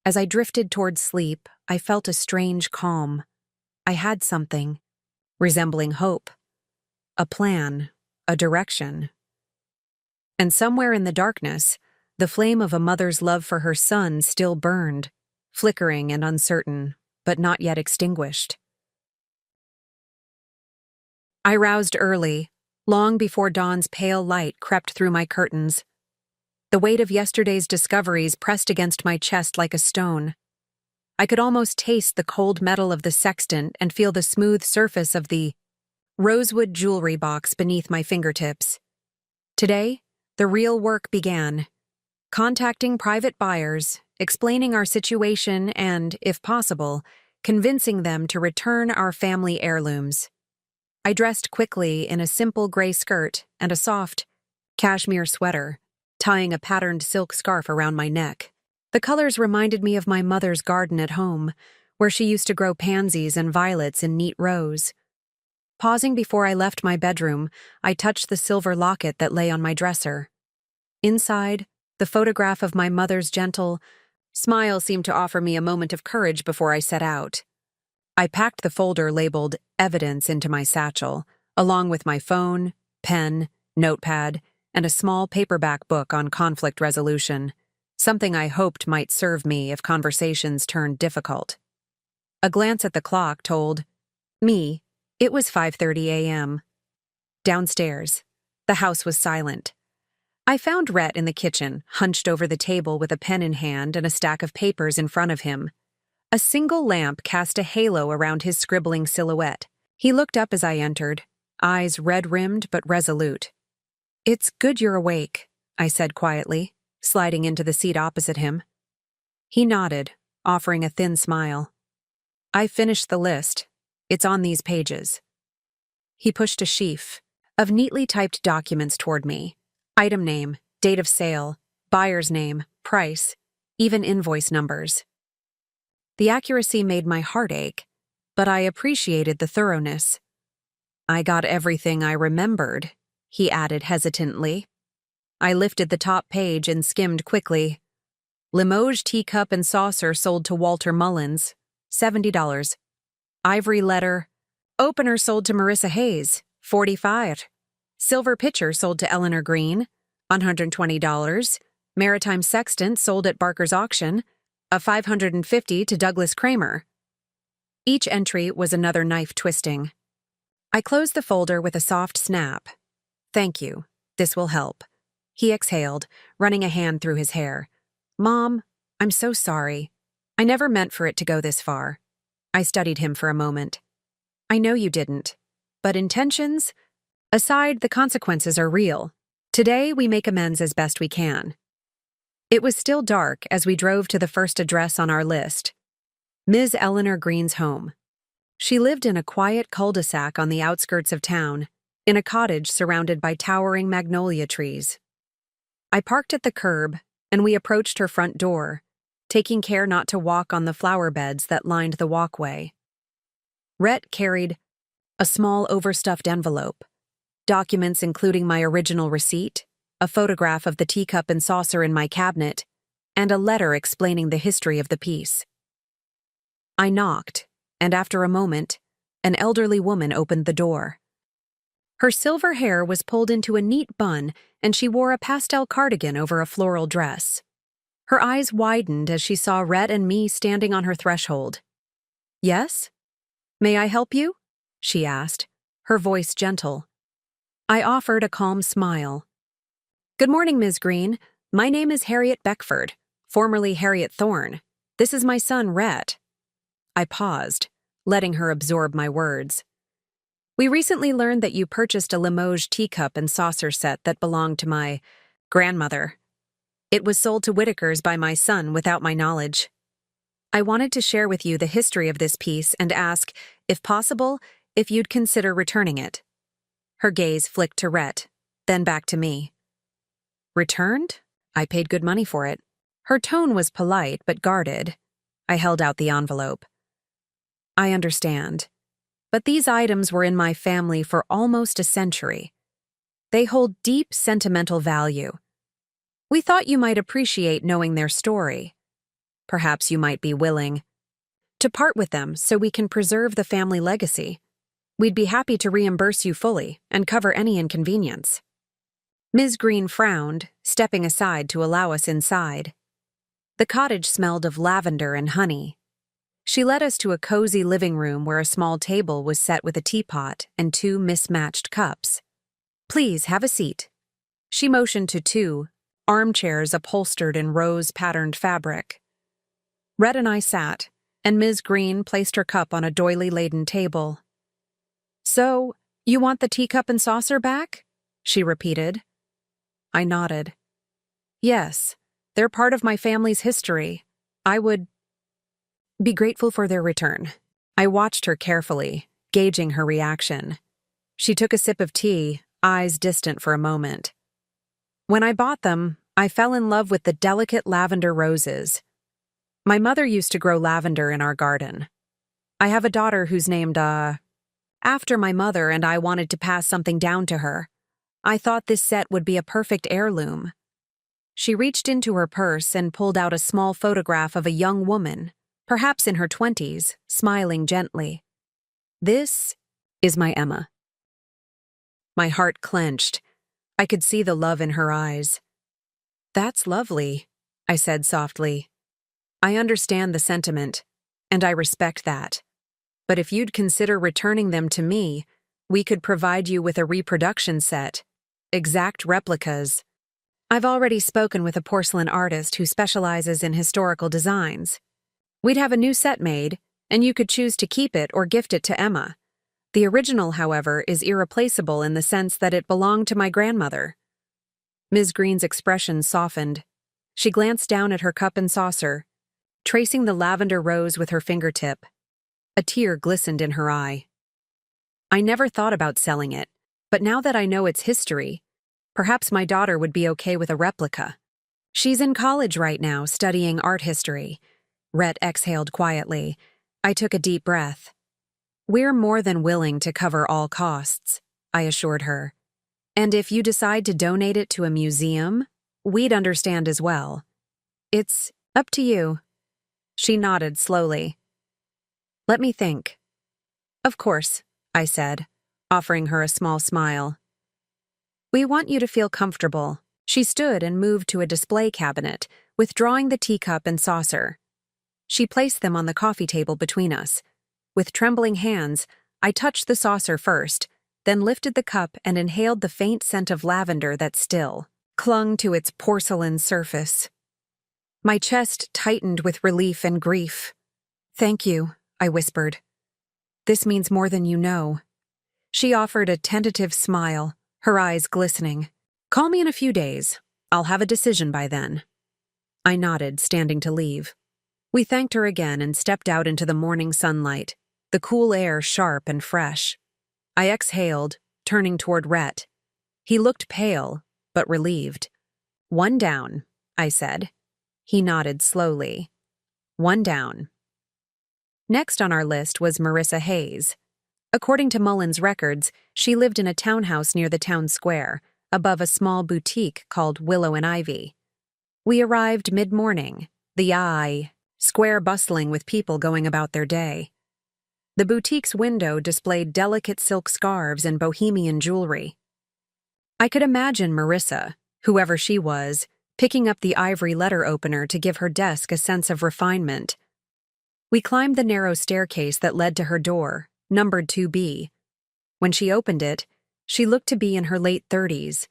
As I drifted toward sleep, I felt a strange calm. I had something, resembling hope, a plan, a direction. And somewhere in the darkness, the flame of a mother's love for her son still burned, flickering and uncertain, but not yet extinguished. I roused early, long before dawn's pale light crept through my curtains. The weight of yesterday's discoveries pressed against my chest like a stone. I could almost taste the cold metal of the sextant and feel the smooth surface of the rosewood jewelry box beneath my fingertips. Today, the real work began. Contacting private buyers, explaining our situation and, if possible, convincing them to return our family heirlooms. I dressed quickly in a simple gray skirt and a soft cashmere sweater, tying a patterned silk scarf around my neck. The colors reminded me of my mother's garden at home, where she used to grow pansies and violets in neat rows. Pausing before I left my bedroom, I touched the silver locket that lay on my dresser. Inside, the photograph of my mother's gentle smile seemed to offer me a moment of courage before I set out. I packed the folder labeled Evidence into my satchel, along with my phone, pen, notepad, and a small paperback book on conflict resolution, something I hoped might serve me if conversations turned difficult. A glance at the clock told me it was 5:30 a.m. Downstairs, the house was silent. I found Rhett in the kitchen, hunched over the table with a pen in hand and a stack of papers in front of him. A single lamp cast a halo around his scribbling silhouette. He looked up as I entered, eyes red-rimmed but resolute. "It's good you're awake," I said quietly, sliding into the seat opposite him. He nodded, offering a thin smile. "I finished the list. It's on these pages." He pushed a sheaf of neatly typed documents toward me. Item name, date of sale, buyer's name, price, even invoice numbers. The accuracy made my heart ache, but I appreciated the thoroughness. "I got everything I remembered," he added hesitantly. I lifted the top page and skimmed quickly. Limoges teacup and saucer sold to Walter Mullins, $70. Ivory letter opener sold to Marissa Hayes, $45. Silver pitcher sold to Eleanor Green, $120. Maritime sextant sold at Barker's auction, a $550 to Douglas Kramer. Each entry was another knife twisting. I closed the folder with a soft snap. "Thank you. This will help." He exhaled, running a hand through his hair. "Mom, I'm so sorry. I never meant for it to go this far." I studied him for a moment. "I know you didn't. But intentions aside, the consequences are real. Today, we make amends as best we can." It was still dark as we drove to the first address on our list, Ms. Eleanor Green's home. She lived in a quiet cul-de-sac on the outskirts of town, in a cottage surrounded by towering magnolia trees. I parked at the curb, and we approached her front door, taking care not to walk on the flower beds that lined the walkway. Rhett carried a small overstuffed envelope, documents including my original receipt, a photograph of the teacup and saucer in my cabinet, and a letter explaining the history of the piece. I knocked, and after a moment, an elderly woman opened the door. Her silver hair was pulled into a neat bun, and she wore a pastel cardigan over a floral dress. Her eyes widened as she saw Rhett and me standing on her threshold. "Yes? May I help you?" she asked, her voice gentle. I offered a calm smile. "Good morning, Ms. Green. My name is Harriet Beckford, formerly Harriet Thorne. This is my son, Rhett." I paused, letting her absorb my words. "We recently learned that you purchased a Limoges teacup and saucer set that belonged to my grandmother. It was sold to Whitakers by my son without my knowledge. I wanted to share with you the history of this piece and ask, if possible, if you'd consider returning it." Her gaze flicked to Rhett, then back to me. "Returned? I paid good money for it." Her tone was polite but guarded. I held out the envelope. "I understand. But these items were in my family for almost a century. They hold deep sentimental value. We thought you might appreciate knowing their story. Perhaps you might be willing to part with them so we can preserve the family legacy. We'd be happy to reimburse you fully and cover any inconvenience." Ms. Green frowned, stepping aside to allow us inside. The cottage smelled of lavender and honey. She led us to a cozy living room where a small table was set with a teapot and 2 mismatched cups. "Please have a seat." She motioned to 2 armchairs upholstered in rose-patterned fabric. Rhett and I sat, and Ms. Green placed her cup on a doily-laden table. "So, you want the teacup and saucer back?" she repeated. I nodded. "Yes, they're part of my family's history. I would be grateful for their return." I watched her carefully, gauging her reaction. She took a sip of tea, eyes distant for a moment. "When I bought them, I fell in love with the delicate lavender roses. My mother used to grow lavender in our garden. I have a daughter who's named, after my mother, and I wanted to pass something down to her. I thought this set would be a perfect heirloom." She reached into her purse and pulled out a small photograph of a young woman, perhaps in her 20s, smiling gently. "This is my Emma." My heart clenched. I could see the love in her eyes. "That's lovely," I said softly. "I understand the sentiment, and I respect that. But if you'd consider returning them to me, we could provide you with a reproduction set, exact replicas. I've already spoken with a porcelain artist who specializes in historical designs. We'd have a new set made, and you could choose to keep it or gift it to Emma. The original, however, is irreplaceable in the sense that it belonged to my grandmother." Ms. Green's expression softened. She glanced down at her cup and saucer, tracing the lavender rose with her fingertip. A tear glistened in her eye. "I never thought about selling it, but now that I know its history, perhaps my daughter would be okay with a replica. She's in college right now, studying art history." Rhett exhaled quietly. I took a deep breath. "We're more than willing to cover all costs," I assured her. "And if you decide to donate it to a museum, we'd understand as well. It's up to you." She nodded slowly. "Let me think." "Of course," I said, offering her a small smile. "We want you to feel comfortable." She stood and moved to a display cabinet, withdrawing the teacup and saucer. She placed them on the coffee table between us. With trembling hands, I touched the saucer first, then lifted the cup and inhaled the faint scent of lavender that still clung to its porcelain surface. My chest tightened with relief and grief. "Thank you," I whispered. "This means more than you know." She offered a tentative smile, her eyes glistening. "Call me in a few days. I'll have a decision by then." I nodded, standing to leave. We thanked her again and stepped out into the morning sunlight, the cool air sharp and fresh. I exhaled, turning toward Rhett. He looked pale, but relieved. "One down," I said. He nodded slowly. "One down." Next on our list was Marissa Hayes. According to Mullen's records, she lived in a townhouse near the town square, above a small boutique called Willow and Ivy. We arrived mid-morning, the square bustling with people going about their day. The boutique's window displayed delicate silk scarves and bohemian jewelry. I could imagine Marissa, whoever she was, picking up the ivory letter opener to give her desk a sense of refinement. We climbed the narrow staircase that led to her door, numbered 2B. When she opened it, she looked to be in her late 30s,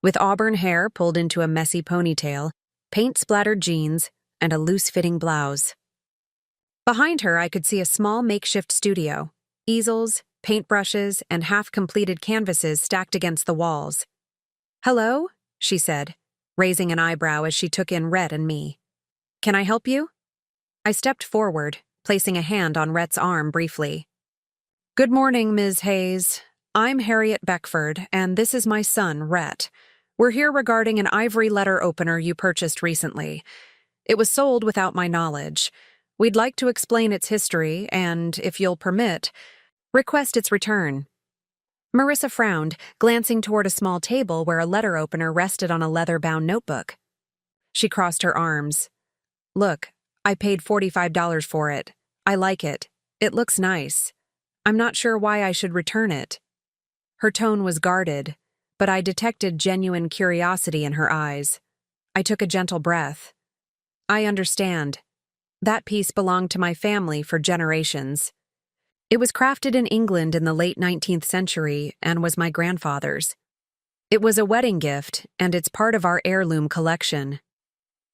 with auburn hair pulled into a messy ponytail, paint-splattered jeans, and a loose-fitting blouse. Behind her, I could see a small makeshift studio, easels, paintbrushes, and half-completed canvases stacked against the walls. "Hello?" she said, raising an eyebrow as she took in Rhett and me. "Can I help you?" I stepped forward, placing a hand on Rhett's arm briefly. "Good morning, Ms. Hayes. I'm Harriet Beckford, and this is my son, Rhett. We're here regarding an ivory letter opener you purchased recently. It was sold without my knowledge. We'd like to explain its history and, if you'll permit, request its return." Marissa frowned, glancing toward a small table where a letter opener rested on a leather-bound notebook. She crossed her arms. "Look, I paid $45 for it. I like it. It looks nice. I'm not sure why I should return it." Her tone was guarded, but I detected genuine curiosity in her eyes. I took a gentle breath. "I understand. That piece belonged to my family for generations. It was crafted in England in the late 19th century and was my grandfather's. It was a wedding gift, and it's part of our heirloom collection.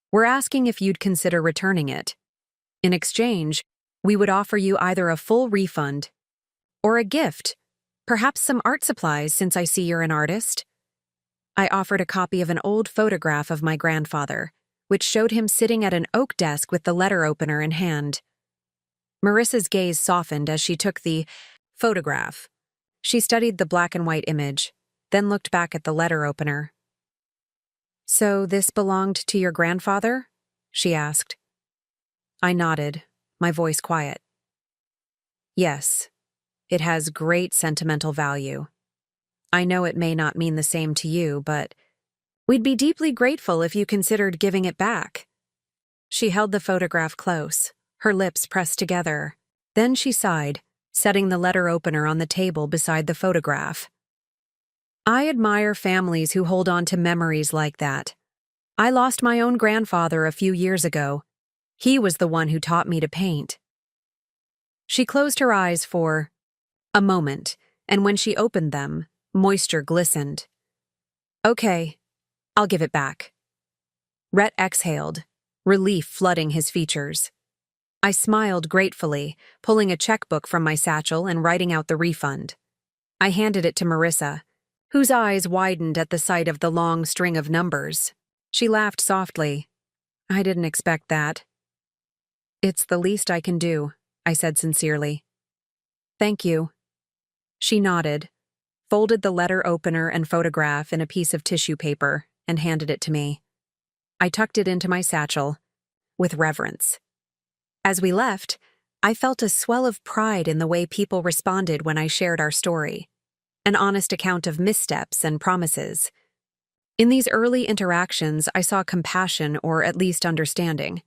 We're asking if you'd consider returning it. In exchange, we would offer you either a full refund or a gift, perhaps some art supplies since I see you're an artist." I offered a copy of an old photograph of my grandfather, which showed him sitting at an oak desk with the letter opener in hand. Marissa's gaze softened as she took the photograph. She studied the black and white image, then looked back at the letter opener. "So this belonged to your grandfather?" she asked. I nodded, my voice quiet. "Yes, it has great sentimental value. I know it may not mean the same to you, but we'd be deeply grateful if you considered giving it back." She held the photograph close, her lips pressed together. Then she sighed, setting the letter opener on the table beside the photograph. "I admire families who hold on to memories like that. I lost my own grandfather a few years ago. He was the one who taught me to paint." She closed her eyes for a moment, and when she opened them, moisture glistened. "Okay, I'll give it back." Rhett exhaled, relief flooding his features. I smiled gratefully, pulling a checkbook from my satchel and writing out the refund. I handed it to Marissa, whose eyes widened at the sight of the long string of numbers. She laughed softly. "I didn't expect that." "It's the least I can do," I said sincerely. "Thank you." She nodded, folded the letter opener and photograph in a piece of tissue paper, and handed it to me. I tucked it into my satchel, with reverence. As we left, I felt a swell of pride in the way people responded when I shared our story, an honest account of missteps and promises. In these early interactions, I saw compassion or at least understanding,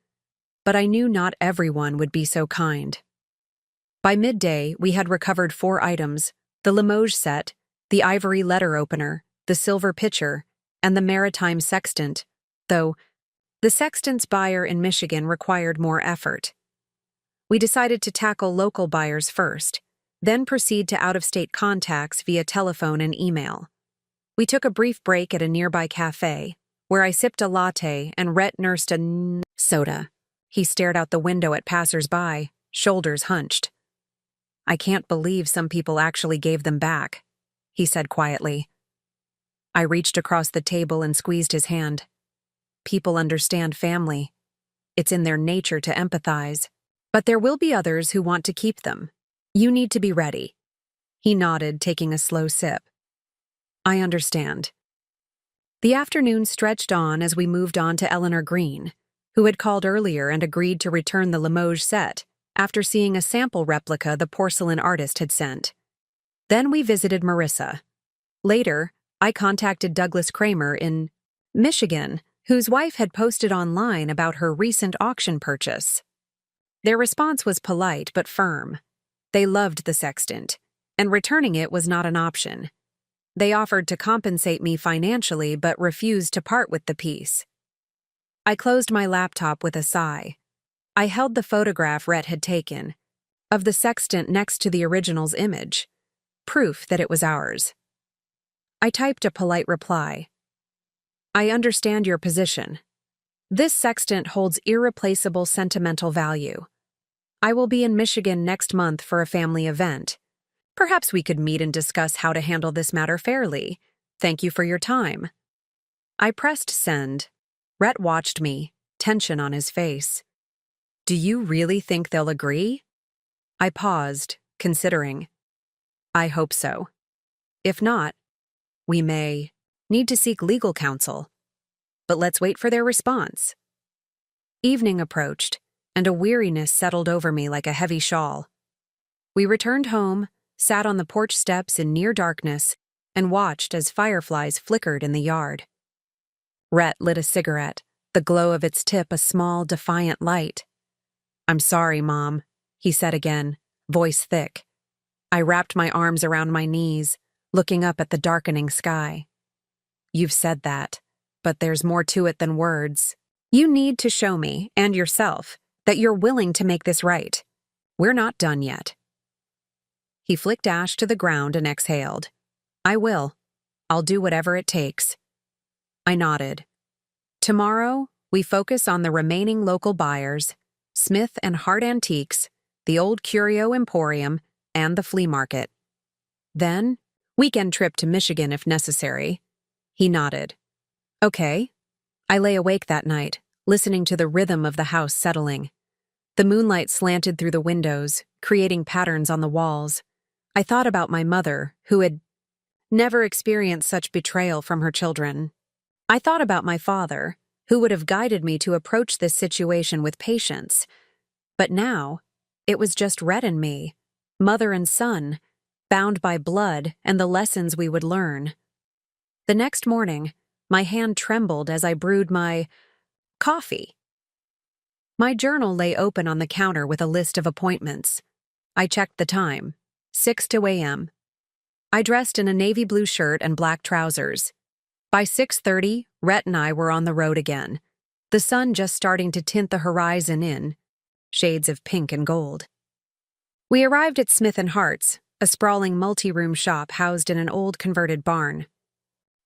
but I knew not everyone would be so kind. By midday, we had recovered 4 items: the Limoges set, the ivory letter opener, the silver pitcher, and the maritime sextant, though the sextant's buyer in Michigan required more effort. We decided to tackle local buyers first, then proceed to out-of-state contacts via telephone and email. We took a brief break at a nearby cafe, where I sipped a latte and Rhett nursed a soda. He stared out the window at passers-by, shoulders hunched. "I can't believe some people actually gave them back," he said quietly. I reached across the table and squeezed his hand. "People understand family. It's in their nature to empathize. But there will be others who want to keep them. You need to be ready." He nodded, taking a slow sip. "I understand." The afternoon stretched on as we moved on to Eleanor Green, who had called earlier and agreed to return the Limoges set after seeing a sample replica the porcelain artist had sent. Then we visited Marissa. Later, I contacted Douglas Kramer in Michigan, whose wife had posted online about her recent auction purchase. Their response was polite but firm. They loved the sextant, and returning it was not an option. They offered to compensate me financially but refused to part with the piece. I closed my laptop with a sigh. I held the photograph Rhett had taken, of the sextant next to the original's image, proof that it was ours. I typed a polite reply. I understand your position. This sextant holds irreplaceable sentimental value. I will be in Michigan next month for a family event. Perhaps we could meet and discuss how to handle this matter fairly. Thank you for your time. I pressed send. Rhett watched me, tension on his face. Do you really think they'll agree? I paused, considering. I hope so. If not, we may need to seek legal counsel. But let's wait for their response. Evening approached, and a weariness settled over me like a heavy shawl. We returned home, sat on the porch steps in near darkness, and watched as fireflies flickered in the yard. Rhett lit a cigarette, the glow of its tip a small, defiant light. I'm sorry, Mom, he said again, voice thick. I wrapped my arms around my knees, looking up at the darkening sky. You've said that, but there's more to it than words. You need to show me, and yourself, that you're willing to make this right. We're not done yet. He flicked ash to the ground and exhaled. I will. I'll do whatever it takes. I nodded. Tomorrow, we focus on the remaining local buyers, Smith and Hart Antiques, the Old Curio Emporium, and the flea market. Then, weekend trip to Michigan if necessary. He nodded. Okay. I lay awake that night, listening to the rhythm of the house settling. The moonlight slanted through the windows, creating patterns on the walls. I thought about my mother, who had never experienced such betrayal from her children. I thought about my father, who would have guided me to approach this situation with patience. But now, it was just Rhett and me, mother and son, bound by blood and the lessons we would learn. The next morning, my hand trembled as I brewed my coffee. My journal lay open on the counter with a list of appointments. I checked the time, 6:02 a.m. I dressed in a navy blue shirt and black trousers. By 6:30, Rhett and I were on the road again, the sun just starting to tint the horizon in shades of pink and gold. We arrived at Smith & Hart's, a sprawling multi-room shop housed in an old converted barn.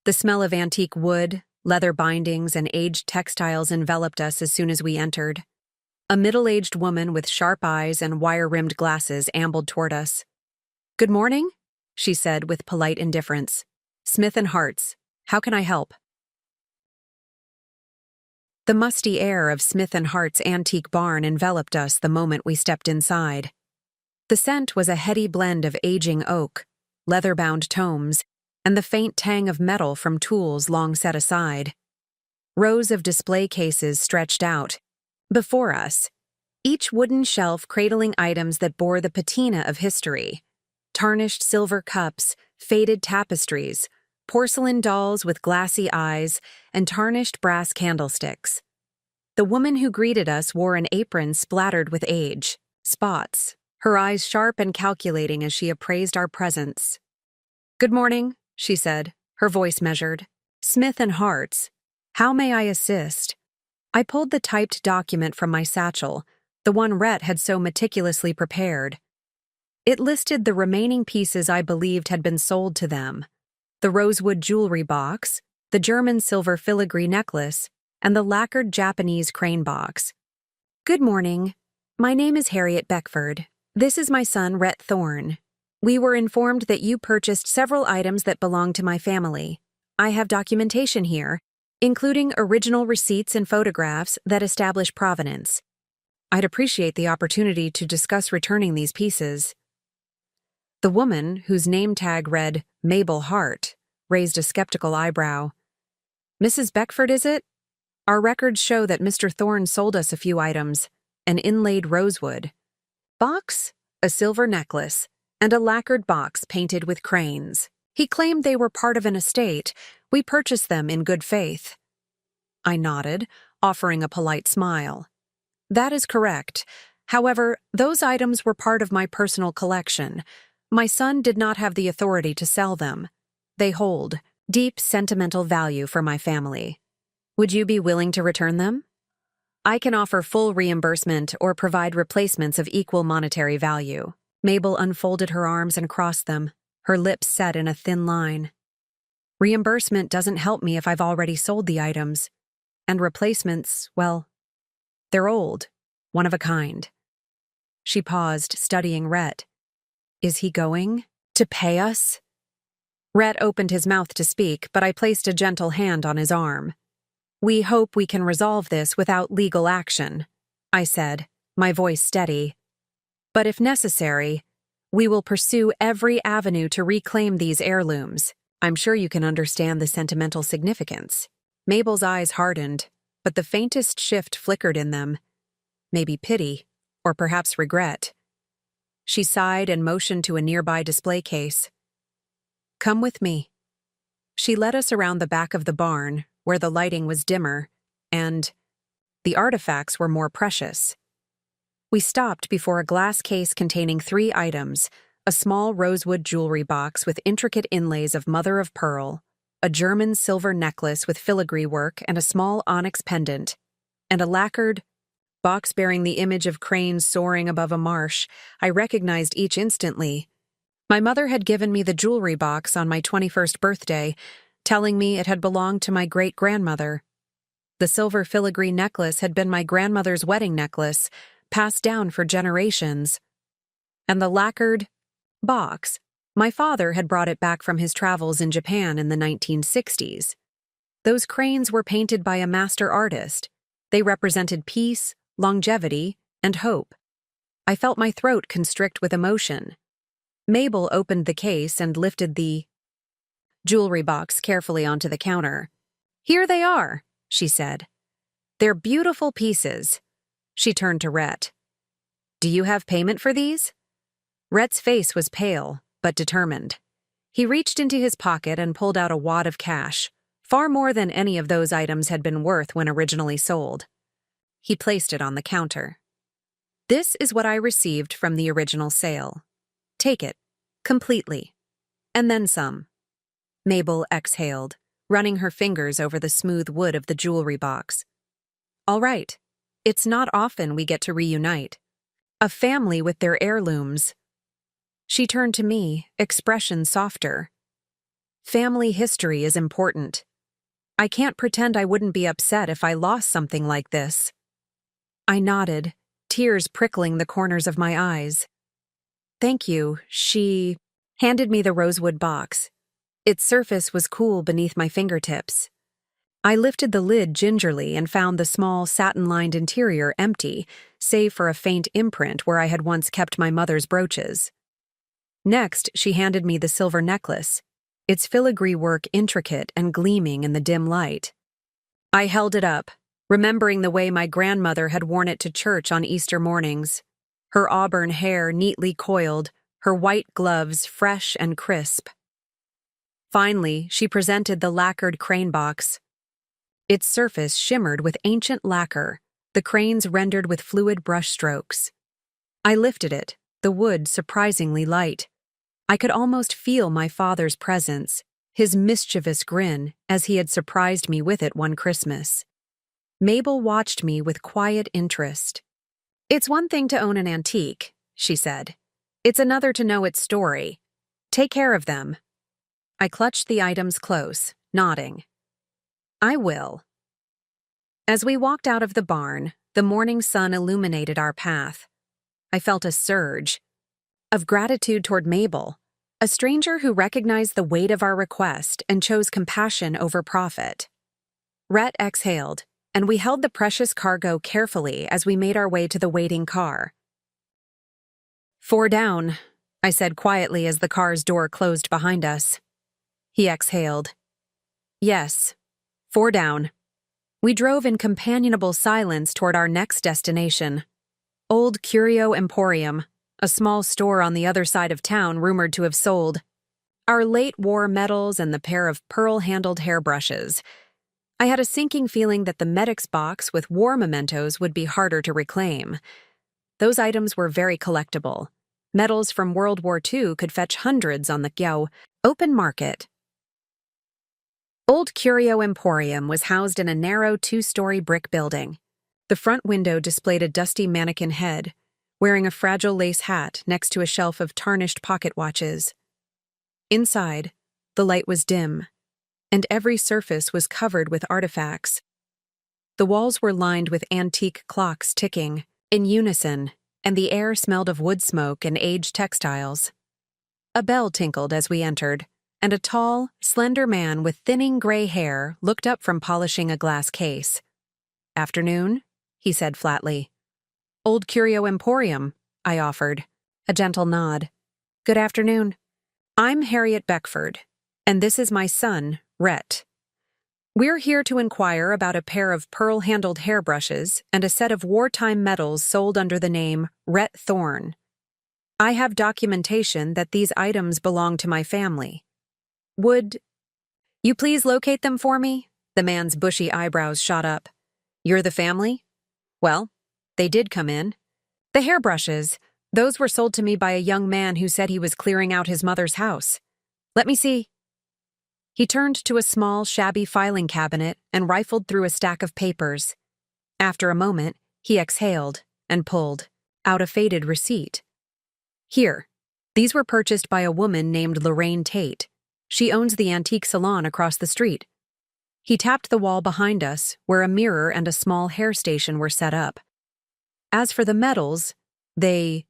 The smell of antique wood, leather bindings, and aged textiles enveloped us as soon as we entered. A middle-aged woman with sharp eyes and wire-rimmed glasses ambled toward us. Good morning, she said with polite indifference. Smith & Hart's. How can I help? The musty air of Smith & Hart's antique barn enveloped us the moment we stepped inside. The scent was a heady blend of aging oak, leather-bound tomes, and the faint tang of metal from tools long set aside. Rows of display cases stretched out. Before us, each wooden shelf cradling items that bore the patina of history. Tarnished silver cups, faded tapestries, porcelain dolls with glassy eyes, and tarnished brass candlesticks. The woman who greeted us wore an apron splattered with age, spots, her eyes sharp and calculating as she appraised our presence. Good morning, she said, her voice measured. Smith & Hart's. How may I assist? I pulled the typed document from my satchel, the one Rhett had so meticulously prepared. It listed the remaining pieces I believed had been sold to them. The rosewood jewelry box, the German silver filigree necklace, and the lacquered Japanese crane box. Good morning. My name is Harriet Beckford. This is my son, Rhett Thorne. We were informed that you purchased several items that belong to my family. I have documentation here, including original receipts and photographs that establish provenance. I'd appreciate the opportunity to discuss returning these pieces. The woman, whose name tag read Mabel Hart, raised a skeptical eyebrow. Mrs. Beckford, is it? Our records show that Mr. Thorne sold us a few items, an inlaid rosewood box, a silver necklace, and a lacquered box painted with cranes. He claimed they were part of an estate. We purchased them in good faith. I nodded, offering a polite smile. That is correct. However, those items were part of my personal collection. My son did not have the authority to sell them. They hold deep sentimental value for my family. Would you be willing to return them? I can offer full reimbursement or provide replacements of equal monetary value. Mabel unfolded her arms and crossed them, her lips set in a thin line. Reimbursement doesn't help me if I've already sold the items. And replacements, well, they're old, one of a kind. She paused, studying Rhett. Is he going to pay us? Rhett opened his mouth to speak, but I placed a gentle hand on his arm. We hope we can resolve this without legal action, I said, my voice steady. But if necessary, we will pursue every avenue to reclaim these heirlooms. I'm sure you can understand the sentimental significance. Mabel's eyes hardened, but the faintest shift flickered in them. Maybe pity, or perhaps regret. She sighed and motioned to a nearby display case. Come with me. She led us around the back of the barn, where the lighting was dimmer, and the artifacts were more precious. We stopped before a glass case containing 3 items, a small rosewood jewelry box with intricate inlays of mother-of-pearl, a German silver necklace with filigree work and a small onyx pendant, and a lacquered box bearing the image of cranes soaring above a marsh. I recognized each instantly. My mother had given me the jewelry box on my 21st birthday, telling me it had belonged to my great-grandmother. The silver filigree necklace had been my grandmother's wedding necklace, passed down for generations. And the lacquered box, my father had brought it back from his travels in Japan in the 1960s. Those cranes were painted by a master artist. They represented peace, longevity, and hope. I felt my throat constrict with emotion. Mabel opened the case and lifted the jewelry box carefully onto the counter. Here they are, she said. They're beautiful pieces. She turned to Rhett. Do you have payment for these? Rhett's face was pale, but determined. He reached into his pocket and pulled out a wad of cash, far more than any of those items had been worth when originally sold. He placed it on the counter. This is what I received from the original sale. Take it, completely. And then some. Mabel exhaled, running her fingers over the smooth wood of the jewelry box. All right. It's not often we get to reunite. A family with their heirlooms. She turned to me, expression softer. Family history is important. I can't pretend I wouldn't be upset if I lost something like this. I nodded, tears prickling the corners of my eyes. Thank you, she handed me the rosewood box. Its surface was cool beneath my fingertips. I lifted the lid gingerly and found the small satin-lined interior empty, save for a faint imprint where I had once kept my mother's brooches. Next, she handed me the silver necklace, its filigree work intricate and gleaming in the dim light. I held it up, remembering the way my grandmother had worn it to church on Easter mornings. Her auburn hair neatly coiled, her white gloves fresh and crisp. Finally, she presented the lacquered crane box. Its surface shimmered with ancient lacquer, the cranes rendered with fluid brushstrokes. I lifted it, the wood surprisingly light. I could almost feel my father's presence, his mischievous grin, as he had surprised me with it one Christmas. Mabel watched me with quiet interest. It's one thing to own an antique, she said. It's another to know its story. Take care of them. I clutched the items close, nodding. I will. As we walked out of the barn, the morning sun illuminated our path. I felt a surge of gratitude toward Mabel, a stranger who recognized the weight of our request and chose compassion over profit. Rhett exhaled, and we held the precious cargo carefully as we made our way to the waiting car. 4 down, I said quietly as the car's door closed behind us. He exhaled. Yes. 4 down. We drove in companionable silence toward our next destination. Old Curio Emporium, a small store on the other side of town rumored to have sold our late war medals and the pair of pearl-handled hairbrushes. I had a sinking feeling that the medic's box with war mementos would be harder to reclaim. Those items were very collectible. Metals from World War II could fetch hundreds on the Gyao open market. Old Curio Emporium was housed in a narrow two-story brick building. The front window displayed a dusty mannequin head, wearing a fragile lace hat next to a shelf of tarnished pocket watches. Inside, the light was dim, and every surface was covered with artifacts. The walls were lined with antique clocks ticking in unison, and the air smelled of wood smoke and aged textiles. A bell tinkled as we entered, and a tall, slender man with thinning gray hair looked up from polishing a glass case. "Afternoon," he said flatly. "Old Curio Emporium," I offered. A gentle nod. "Good afternoon. I'm Harriet Beckford, and this is my son, Rhett. We're here to inquire about a pair of pearl-handled hairbrushes and a set of wartime medals sold under the name Rhett Thorne. I have documentation that these items belong to my family. Would you please locate them for me?" The man's bushy eyebrows shot up. "You're the family? Well, they did come in. The hairbrushes, those were sold to me by a young man who said he was clearing out his mother's house. Let me see." He turned to a small, shabby filing cabinet and rifled through a stack of papers. After a moment, he exhaled and pulled out a faded receipt. "Here, these were purchased by a woman named Lorraine Tate. She owns the antique salon across the street." He tapped the wall behind us, where a mirror and a small hair station were set up. "As for the medals, they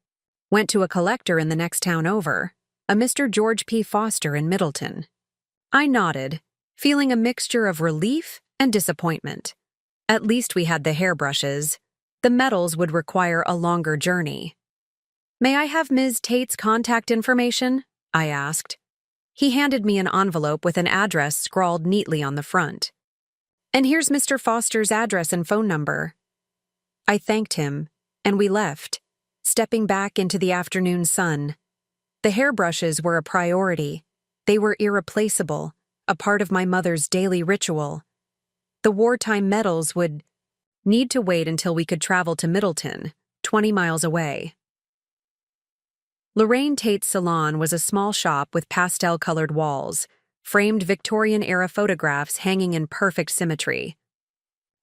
went to a collector in the next town over, a Mr. George P. Foster in Middleton." I nodded, feeling a mixture of relief and disappointment. At least we had the hairbrushes. The medals would require a longer journey. "May I have Ms. Tate's contact information?" I asked. He handed me an envelope with an address scrawled neatly on the front. "And here's Mr. Foster's address and phone number." I thanked him, and we left, stepping back into the afternoon sun. The hairbrushes were a priority. They were irreplaceable, a part of my mother's daily ritual. The wartime medals would need to wait until we could travel to Middleton, 20 miles away. Lorraine Tate's salon was a small shop with pastel-colored walls, framed Victorian-era photographs hanging in perfect symmetry.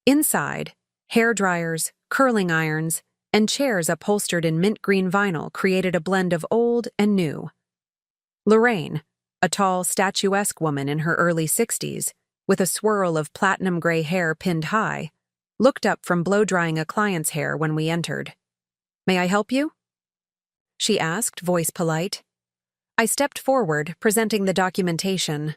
Inside, hair dryers, curling irons, and chairs upholstered in mint green vinyl created a blend of old and new. Lorraine, a tall, statuesque woman in her early 60s, with a swirl of platinum gray hair pinned high, looked up from blow-drying a client's hair when we entered. "May I help you?" she asked, voice polite. I stepped forward, presenting the documentation.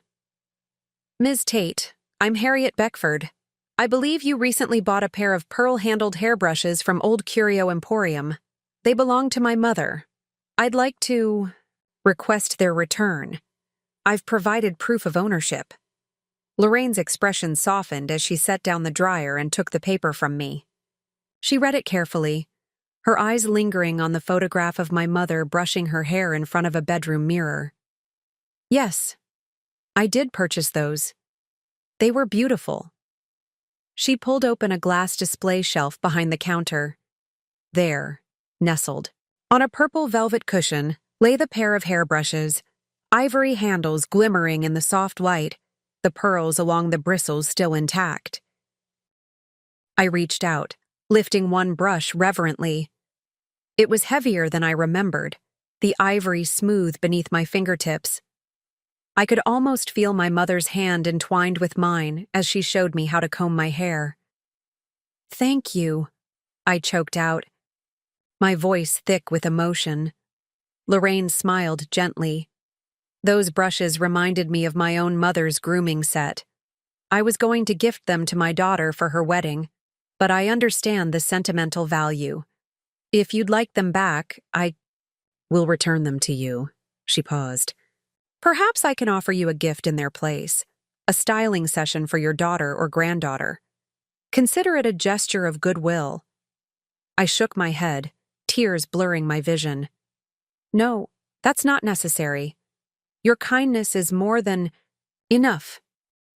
"Ms. Tate, I'm Harriet Beckford. I believe you recently bought a pair of pearl-handled hairbrushes from Old Curio Emporium. They belong to my mother. I'd like to request their return. I've provided proof of ownership." Lorraine's expression softened as she set down the dryer and took the paper from me. She read it carefully, her eyes lingering on the photograph of my mother brushing her hair in front of a bedroom mirror. "Yes, I did purchase those. They were beautiful." She pulled open a glass display shelf behind the counter. There, nestled, on a purple velvet cushion, lay the pair of hairbrushes, ivory handles glimmering in the soft light, the pearls along the bristles still intact. I reached out, lifting one brush reverently. It was heavier than I remembered, the ivory smooth beneath my fingertips. I could almost feel my mother's hand entwined with mine as she showed me how to comb my hair. "Thank you," I choked out, my voice thick with emotion. Lorraine smiled gently. Those brushes reminded me of my own mother's grooming set. I was going to gift them to my daughter for her wedding, but I understand the sentimental value. If you'd like them back, I will return them to you." She paused. "Perhaps I can offer you a gift in their place, a styling session for your daughter or granddaughter. Consider it a gesture of goodwill." I shook my head, tears blurring my vision. "No, that's not necessary. Your kindness is more than enough."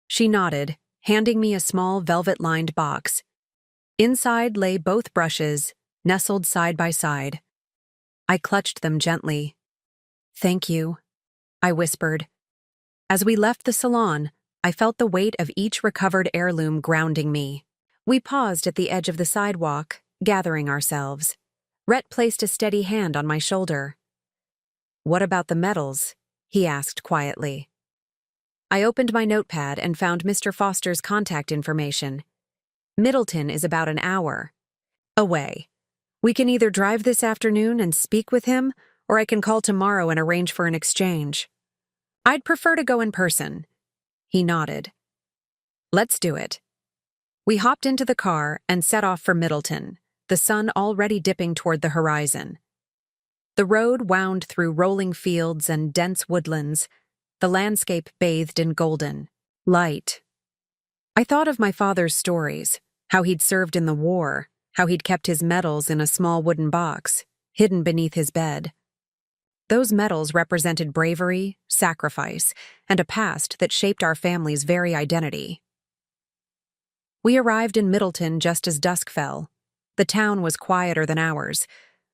She nodded, handing me a small velvet-lined box. Inside lay both brushes, nestled side by side. I clutched them gently. "Thank you," I whispered. As we left the salon, I felt the weight of each recovered heirloom grounding me. We paused at the edge of the sidewalk, gathering ourselves. Rhett placed a steady hand on my shoulder. "What about the medals?" he asked quietly. I opened my notepad and found Mr. Foster's contact information. Middleton is about an hour away. We can either drive this afternoon and speak with him, or I can call tomorrow and arrange for an exchange. "I'd prefer to go in person." He nodded. "Let's do it." We hopped into the car and set off for Middleton, the sun already dipping toward the horizon. The road wound through rolling fields and dense woodlands, the landscape bathed in golden light. I thought of my father's stories, how he'd served in the war, how he'd kept his medals in a small wooden box, hidden beneath his bed. Those medals represented bravery, sacrifice, and a past that shaped our family's very identity. We arrived in Middleton just as dusk fell. The town was quieter than ours,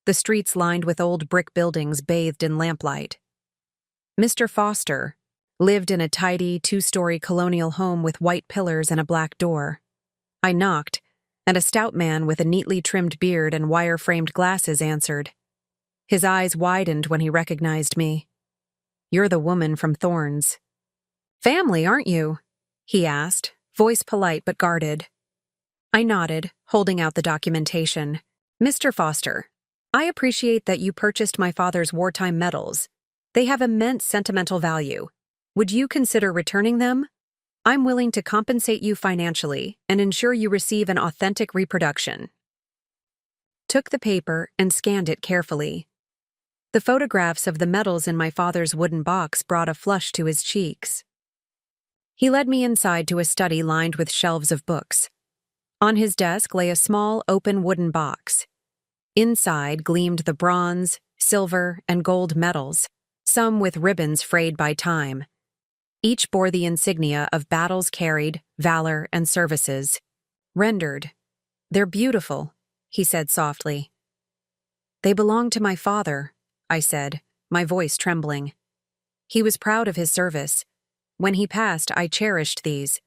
the streets lined with old brick buildings bathed in lamplight. Mr. Foster lived in a tidy, two-story colonial home with white pillars and a black door. I knocked, and a stout man with a neatly trimmed beard and wire-framed glasses answered. His eyes widened when he recognized me. "You're the woman from Thorns." "Family, aren't you?" he asked, voice polite but guarded. I nodded, holding out the documentation. "Mr. Foster, I appreciate that you purchased my father's wartime medals. They have immense sentimental value. Would you consider returning them? I'm willing to compensate you financially and ensure you receive an authentic reproduction." Took the paper and scanned it carefully. The photographs of the medals in my father's wooden box brought a flush to his cheeks. He led me inside to a study lined with shelves of books. On his desk lay a small, open wooden box. Inside gleamed the bronze, silver, and gold medals, some with ribbons frayed by time. Each bore the insignia of battles carried, valor, and services. "Rendered. They're beautiful," he said softly. "They belong to my father," I said, my voice trembling. "He was proud of his service. When he passed, I cherished these.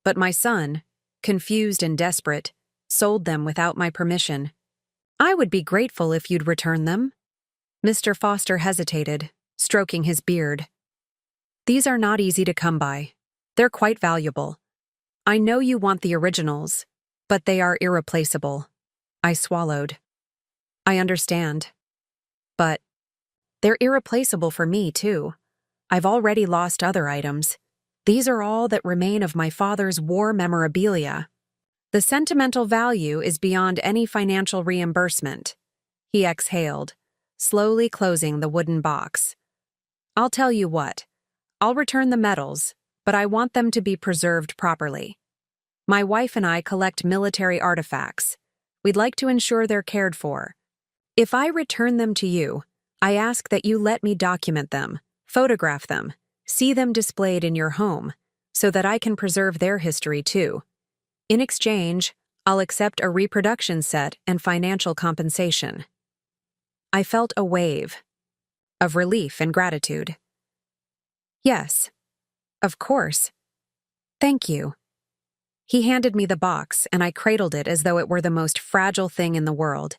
But my son, confused and desperate, sold them without my permission. I would be grateful if you'd return them." Mr. Foster hesitated, stroking his beard. "These are not easy to come by. They're quite valuable. I know you want the originals, but they are irreplaceable." I swallowed. "I understand. But they're irreplaceable for me, too. I've already lost other items. These are all that remain of my father's war memorabilia. The sentimental value is beyond any financial reimbursement." He exhaled, slowly closing the wooden box. "I'll tell you what. I'll return the medals, but I want them to be preserved properly. My wife and I collect military artifacts. We'd like to ensure they're cared for. If I return them to you, I ask that you let me document them, photograph them, see them displayed in your home, so that I can preserve their history too. In exchange, I'll accept a reproduction set and financial compensation." I felt a wave of relief and gratitude. "Yes, of course. Thank you." He handed me the box, and I cradled it as though it were the most fragile thing in the world.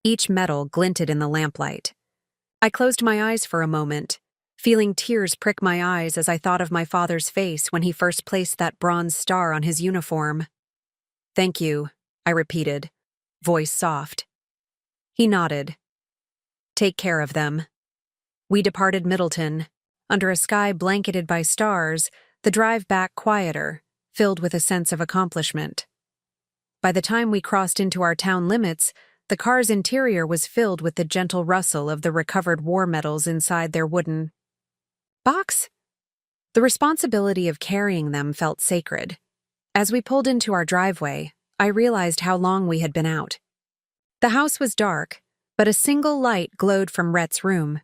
Each medal glinted in the lamplight. I closed my eyes for a moment, feeling tears prick my eyes as I thought of my father's face when he first placed that bronze star on his uniform. "Thank you," I repeated, voice soft. He nodded. "Take care of them." We departed Middleton, under a sky blanketed by stars, the drive back quieter, filled with a sense of accomplishment. By the time we crossed into our town limits, the car's interior was filled with the gentle rustle of the recovered war medals inside their wooden box. The responsibility of carrying them felt sacred. As we pulled into our driveway, I realized how long we had been out. The house was dark, but a single light glowed from Rhett's room.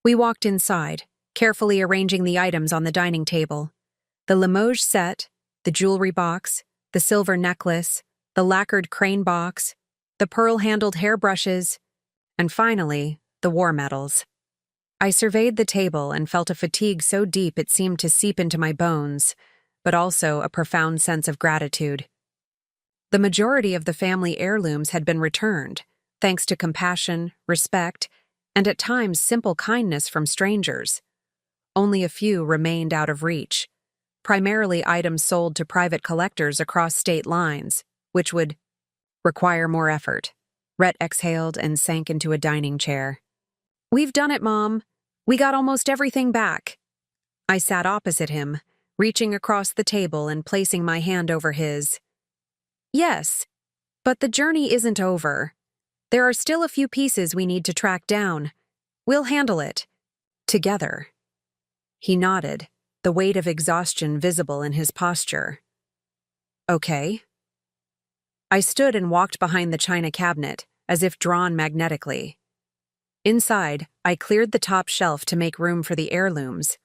We walked inside, carefully arranging the items on the dining table. The Limoges set, the jewelry box, the silver necklace, the lacquered crane box, the pearl-handled hairbrushes, and finally, the war medals. I surveyed the table and felt a fatigue so deep it seemed to seep into my bones, but also a profound sense of gratitude. The majority of the family heirlooms had been returned, thanks to compassion, respect, and at times simple kindness from strangers. Only a few remained out of reach, primarily items sold to private collectors across state lines, which would require more effort. Rhett exhaled and sank into a dining chair. "We've done it, Mom. We got almost everything back." I sat opposite him, reaching across the table and placing my hand over his. "Yes, but the journey isn't over. There are still a few pieces we need to track down. We'll handle it. Together." He nodded, the weight of exhaustion visible in his posture. "Okay." I stood and walked behind the china cabinet, as if drawn magnetically. Inside, I cleared the top shelf to make room for the heirlooms.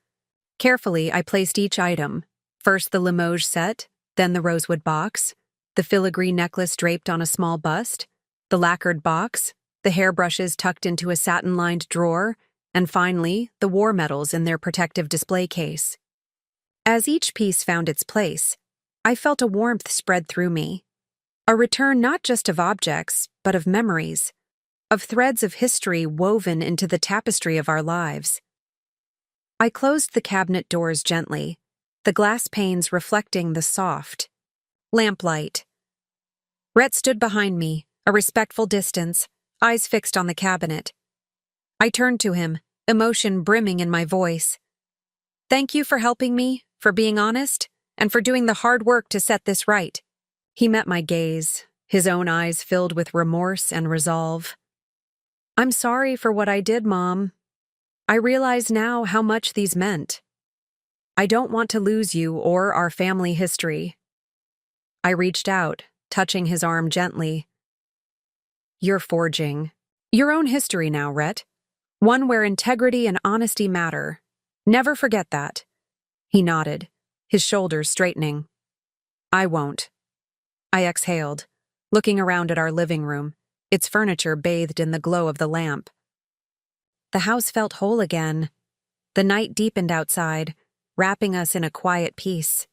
Carefully, I placed each item, first the Limoges set, then the rosewood box, the filigree necklace draped on a small bust, the lacquered box, the hairbrushes tucked into a satin-lined drawer, and finally, the war medals in their protective display case. As each piece found its place, I felt a warmth spread through me. A return not just of objects, but of memories, of threads of history woven into the tapestry of our lives. I closed the cabinet doors gently, the glass panes reflecting the soft lamplight. Rhett stood behind me, a respectful distance, eyes fixed on the cabinet. I turned to him, emotion brimming in my voice. "Thank you for helping me, for being honest, and for doing the hard work to set this right." He met my gaze, his own eyes filled with remorse and resolve. "I'm sorry for what I did, Mom. I realize now how much these meant. I don't want to lose you or our family history." I reached out, touching his arm gently. "You're forging your own history now, Rhett. One where integrity and honesty matter. Never forget that." He nodded, his shoulders straightening. "I won't." I exhaled, looking around at our living room, its furniture bathed in the glow of the lamp. The house felt whole again. The night deepened outside, wrapping us in a quiet peace.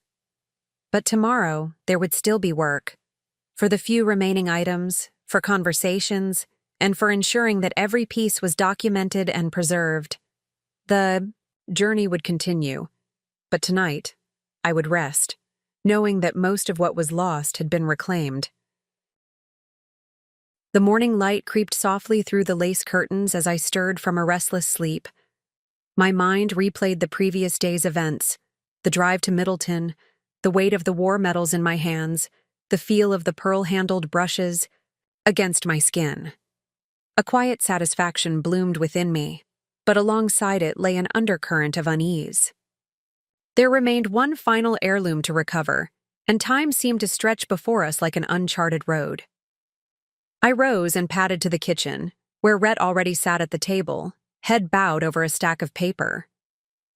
But tomorrow, there would still be work. For the few remaining items, for conversations, and for ensuring that every piece was documented and preserved. The journey would continue, but tonight, I would rest, knowing that most of what was lost had been reclaimed. The morning light creeped softly through the lace curtains as I stirred from a restless sleep. My mind replayed the previous day's events, the drive to Middleton, the weight of the war medals in my hands, the feel of the pearl-handled brushes against my skin. A quiet satisfaction bloomed within me, but alongside it lay an undercurrent of unease. There remained one final heirloom to recover, and time seemed to stretch before us like an uncharted road. I rose and padded to the kitchen, where Rhett already sat at the table, head bowed over a stack of paper.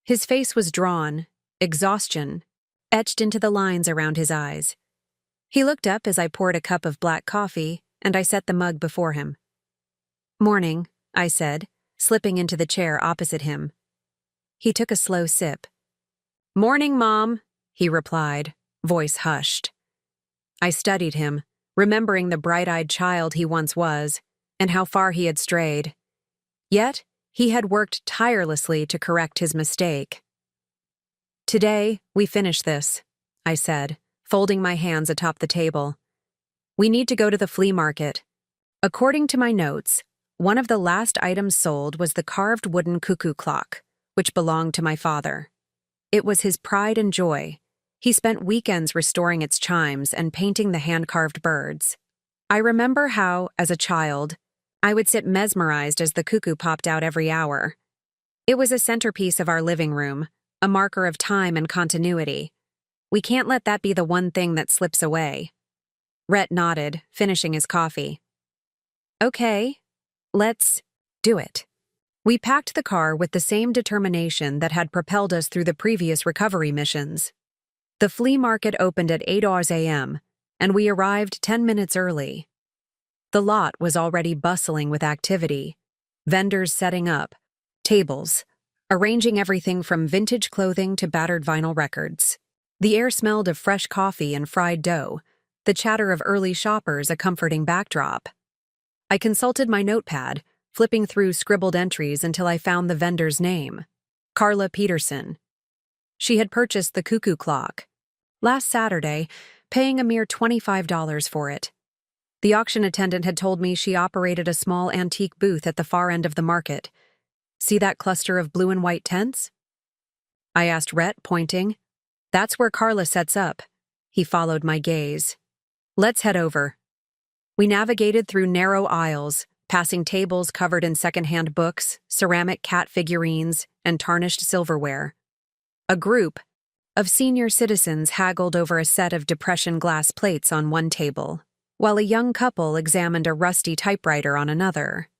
His face was drawn, exhaustion etched into the lines around his eyes. He looked up as I poured a cup of black coffee, and I set the mug before him. "Morning," I said, slipping into the chair opposite him. He took a slow sip. "Morning, Mom," he replied, voice hushed. I studied him, remembering the bright-eyed child he once was, and how far he had strayed. Yet, he had worked tirelessly to correct his mistake. "Today, we finish this," I said, folding my hands atop the table. "We need to go to the flea market." According to my notes, one of the last items sold was the carved wooden cuckoo clock, which belonged to my father. It was his pride and joy. He spent weekends restoring its chimes and painting the hand-carved birds. I remember how, as a child, I would sit mesmerized as the cuckoo popped out every hour. It was a centerpiece of our living room, a marker of time and continuity. We can't let that be the one thing that slips away. Rhett nodded, finishing his coffee. "Okay, let's do it." We packed the car with the same determination that had propelled us through the previous recovery missions. The flea market opened at 8 a.m., and we arrived 10 minutes early. The lot was already bustling with activity. Vendors setting up, tables, arranging everything from vintage clothing to battered vinyl records. The air smelled of fresh coffee and fried dough, the chatter of early shoppers a comforting backdrop. I consulted my notepad, flipping through scribbled entries until I found the vendor's name, Carla Peterson. She had purchased the cuckoo clock last Saturday, paying a mere $25 for it. The auction attendant had told me she operated a small antique booth at the far end of the market. See that cluster of blue and white tents? I asked Rhett, pointing. That's where Carla sets up. He followed my gaze. Let's head over. We navigated through narrow aisles, passing tables covered in secondhand books, ceramic cat figurines, and tarnished silverware. A group of senior citizens haggled over a set of depression glass plates on one table, while a young couple examined a rusty typewriter on another.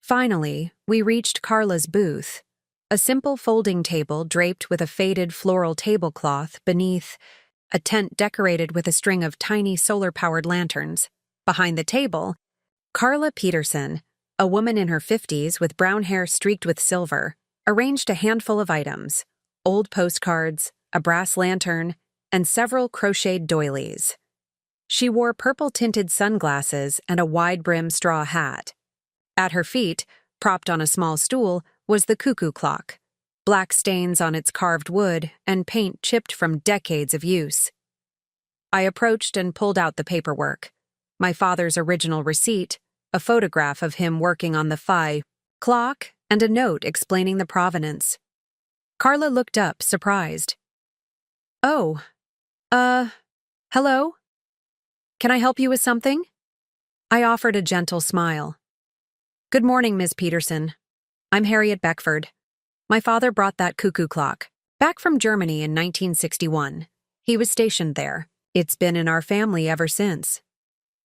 Finally, we reached Carla's booth, a simple folding table draped with a faded floral tablecloth beneath a tent decorated with a string of tiny solar-powered lanterns. Behind the table, Carla Peterson, a woman in her 50s with brown hair streaked with silver, arranged a handful of items: old postcards, a brass lantern, and several crocheted doilies. She wore purple-tinted sunglasses and a wide-brimmed straw hat. At her feet, propped on a small stool, was the cuckoo clock, black stains on its carved wood and paint chipped from decades of use. I approached and pulled out the paperwork. My father's original receipt, a photograph of him working on the Phi clock, and a note explaining the provenance. Carla looked up, surprised. Oh, hello? Can I help you with something? I offered a gentle smile. Good morning, Ms. Peterson. I'm Harriet Beckford. My father brought that cuckoo clock back from Germany in 1961. He was stationed there. It's been in our family ever since.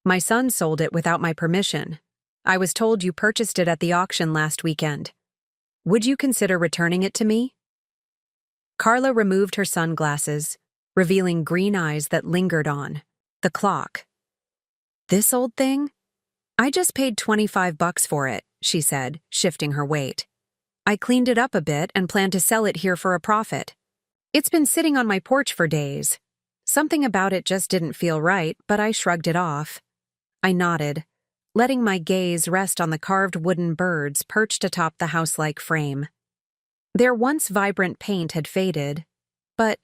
My son sold it without my permission. I was told you purchased it at the auction last weekend. Would you consider returning it to me? Carla removed her sunglasses, revealing green eyes that lingered on the clock. This old thing? I just paid $25 for it, she said, shifting her weight. I cleaned it up a bit and plan to sell it here for a profit. It's been sitting on my porch for days. Something about it just didn't feel right, but I shrugged it off. I nodded, letting my gaze rest on the carved wooden birds perched atop the house-like frame. Their once vibrant paint had faded, but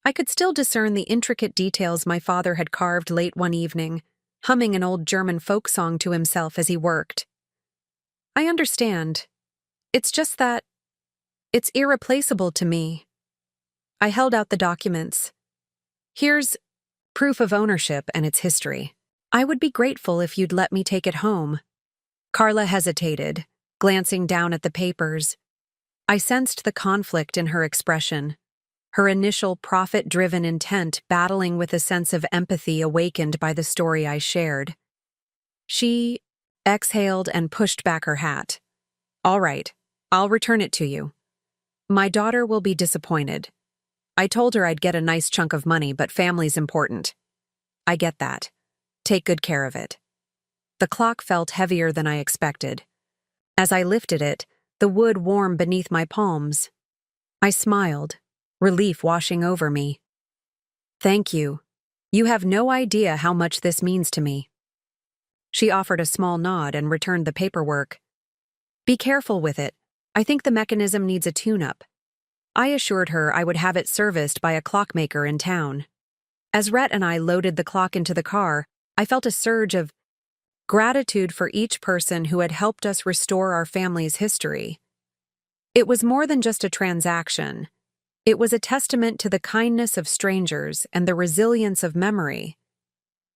I could still discern the intricate details my father had carved late one evening, humming an old German folk song to himself as he worked. I understand. It's just that it's irreplaceable to me. I held out the documents. Here's proof of ownership and its history. I would be grateful if you'd let me take it home. Carla hesitated, glancing down at the papers. I sensed the conflict in her expression, her initial profit-driven intent battling with a sense of empathy awakened by the story I shared. She exhaled and pushed back her hat. All right, I'll return it to you. My daughter will be disappointed. I told her I'd get a nice chunk of money, but family's important. I get that. Take good care of it. The clock felt heavier than I expected. As I lifted it, the wood warmed beneath my palms. I smiled, relief washing over me. Thank you. You have no idea how much this means to me. She offered a small nod and returned the paperwork. Be careful with it. I think the mechanism needs a tune-up. I assured her I would have it serviced by a clockmaker in town. As Rhett and I loaded the clock into the car, I felt a surge of gratitude for each person who had helped us restore our family's history. It was more than just a transaction. It was a testament to the kindness of strangers and the resilience of memory.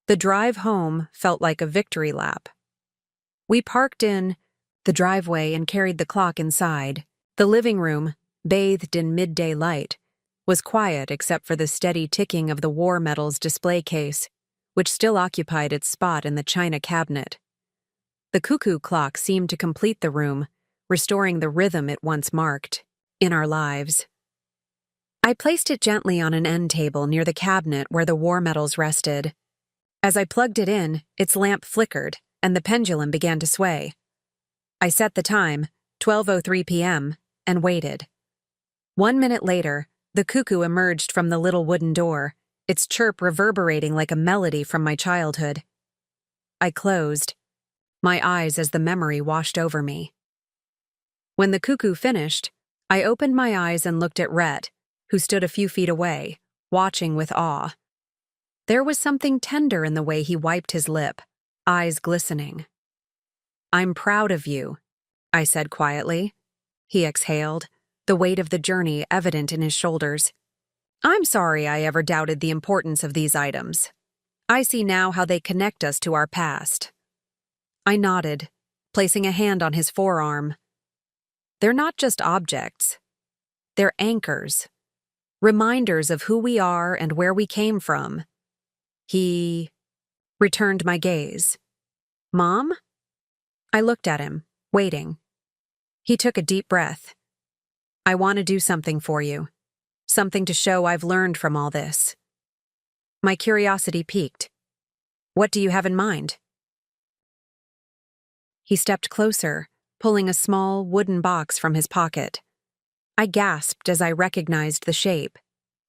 The drive home felt like a victory lap. We parked in the driveway and carried the clock inside. The living room, bathed in midday light, was quiet except for the steady ticking of the war medals display case, which still occupied its spot in the china cabinet. The cuckoo clock seemed to complete the room, restoring the rhythm it once marked in our lives. I placed it gently on an end table near the cabinet where the war medals rested. As I plugged it in, its lamp flickered, and the pendulum began to sway. I set the time, 12:03 p.m., and waited. 1 minute later, the cuckoo emerged from the little wooden door, its chirp reverberating like a melody from my childhood. I closed, my eyes as the memory washed over me. When the cuckoo finished, I opened my eyes and looked at Rhett, who stood a few feet away, watching with awe. There was something tender in the way he wiped his lip, eyes glistening. "I'm proud of you," I said quietly. He exhaled, the weight of the journey evident in his shoulders. "I'm sorry I ever doubted the importance of these items. I see now how they connect us to our past." I nodded, placing a hand on his forearm. "They're not just objects. They're anchors, reminders of who we are and where we came from." He returned my gaze. "Mom?" I looked at him, waiting. He took a deep breath. "I want to do something for you. Something to show I've learned from all this." My curiosity piqued. "What do you have in mind?" He stepped closer, pulling a small wooden box from his pocket. I gasped as I recognized the shape.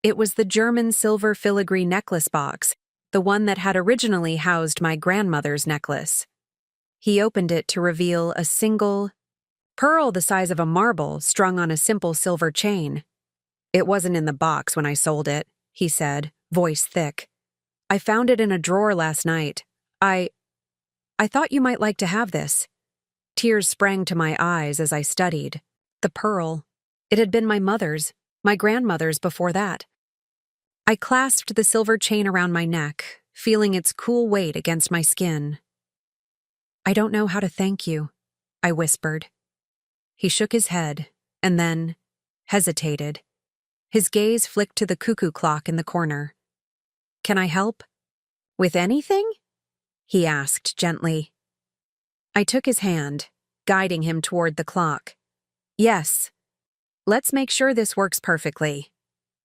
It was the German silver filigree necklace box, the one that had originally housed my grandmother's necklace. He opened it to reveal a single pearl the size of a marble strung on a simple silver chain. "It wasn't in the box when I sold it," he said, voice thick. "I found it in a drawer last night. I thought you might like to have this." Tears sprang to my eyes as I studied. The pearl. It had been my mother's, my grandmother's before that. I clasped the silver chain around my neck, feeling its cool weight against my skin. "I don't know how to thank you," I whispered. He shook his head, and then hesitated. His gaze flicked to the cuckoo clock in the corner. "Can I help? With anything?" he asked gently. I took his hand, guiding him toward the clock. "Yes. Let's make sure this works perfectly.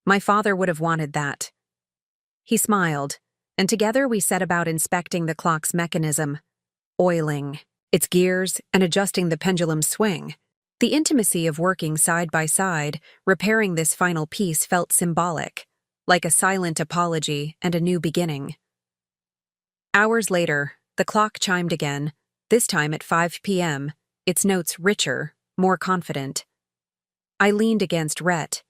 My father would have wanted that." He smiled, and together we set about inspecting the clock's mechanism, oiling its gears and adjusting the pendulum's swing. The intimacy of working side by side, repairing this final piece felt symbolic, like a silent apology and a new beginning. Hours later, the clock chimed again, this time at 5 p.m., its notes richer, more confident. I leaned against Rhett,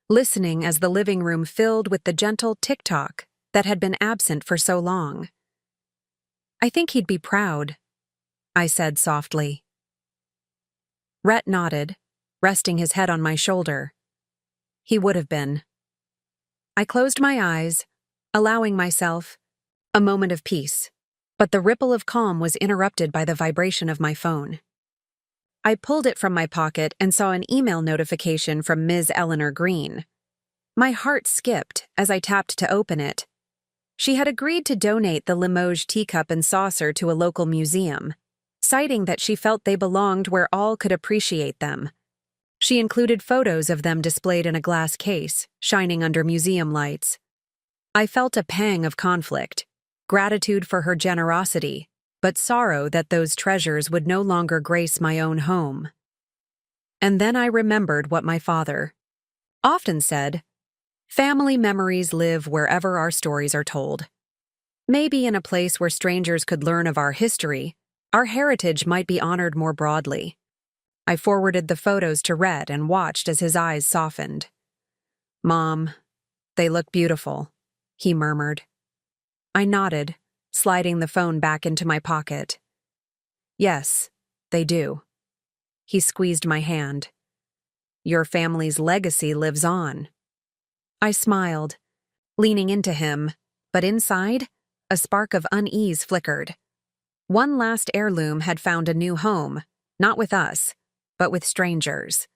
listening as the living room filled with the gentle tick-tock that had been absent for so long. "I think he'd be proud," I said softly. Rhett nodded, resting his head on my shoulder. He would have been. I closed my eyes, allowing myself a moment of peace, but the ripple of calm was interrupted by the vibration of my phone. I pulled it from my pocket and saw an email notification from Ms. Eleanor Green. My heart skipped as I tapped to open it. She had agreed to donate the Limoges teacup and saucer to a local museum, citing that she felt they belonged where all could appreciate them. She included photos of them displayed in a glass case, shining under museum lights. I felt a pang of conflict, gratitude for her generosity, but sorrow that those treasures would no longer grace my own home. And then I remembered what my father often said: family memories live wherever our stories are told. Maybe in a place where strangers could learn of our history, our heritage might be honored more broadly. I forwarded the photos to Rhett and watched as his eyes softened. "Mom, they look beautiful," he murmured. I nodded, sliding the phone back into my pocket. "Yes, they do." He squeezed my hand. "Your family's legacy lives on." I smiled, leaning into him, but inside, a spark of unease flickered. One last heirloom had found a new home, not with us, but with strangers.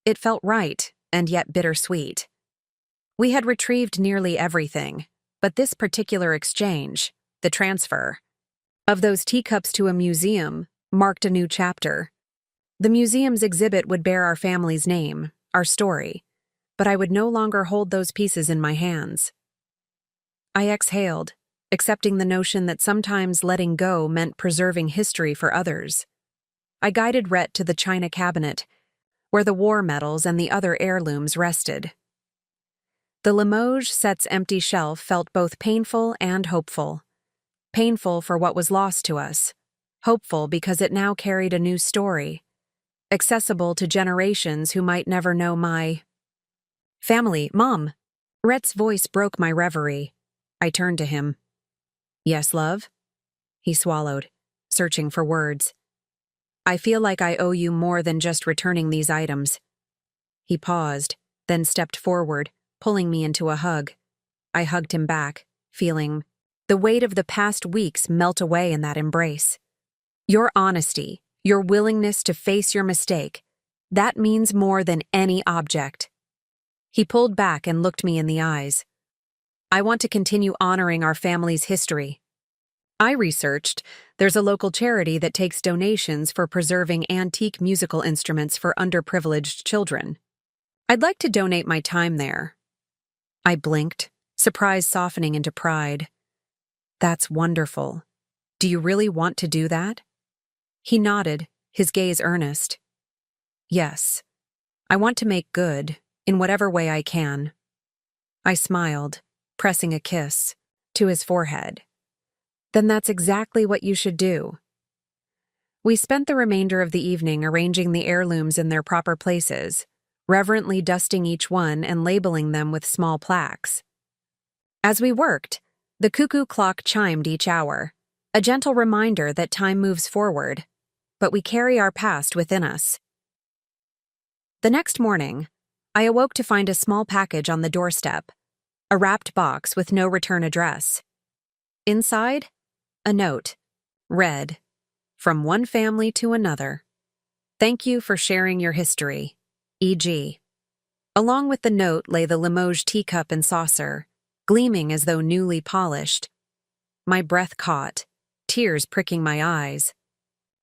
It felt right, and yet bittersweet. We had retrieved nearly everything, but this particular exchange, the transfer of those teacups to a museum, marked a new chapter. The museum's exhibit would bear our family's name, our story, but I would no longer hold those pieces in my hands. I exhaled, accepting the notion that sometimes letting go meant preserving history for others. I guided Rhett to the china cabinet, where the war medals and the other heirlooms rested. The Limoges set's empty shelf felt both painful and hopeful. Painful for what was lost to us, hopeful because it now carried a new story, accessible to generations who might never know my family. Mom! Rhett's voice broke my reverie. I turned to him. Yes, love? He swallowed, searching for words. I feel like I owe you more than just returning these items. He paused, then stepped forward, pulling me into a hug. I hugged him back, feeling the weight of the past weeks melt away in that embrace. Your honesty, your willingness to face your mistake, that means more than any object. He pulled back and looked me in the eyes. I want to continue honoring our family's history. I researched. There's a local charity that takes donations for preserving antique musical instruments for underprivileged children. I'd like to donate my time there. I blinked, surprise softening into pride. That's wonderful. Do you really want to do that? He nodded, his gaze earnest. Yes. I want to make good, in whatever way I can. I smiled, pressing a kiss to his forehead. Then that's exactly what you should do. We spent the remainder of the evening arranging the heirlooms in their proper places, reverently dusting each one and labeling them with small plaques. As we worked, the cuckoo clock chimed each hour, a gentle reminder that time moves forward, but we carry our past within us. The next morning, I awoke to find a small package on the doorstep, a wrapped box with no return address. Inside, a note, read, "From one family to another. Thank you for sharing your history, E.G." Along with the note lay the Limoges teacup and saucer, gleaming as though newly polished. My breath caught, tears pricking my eyes.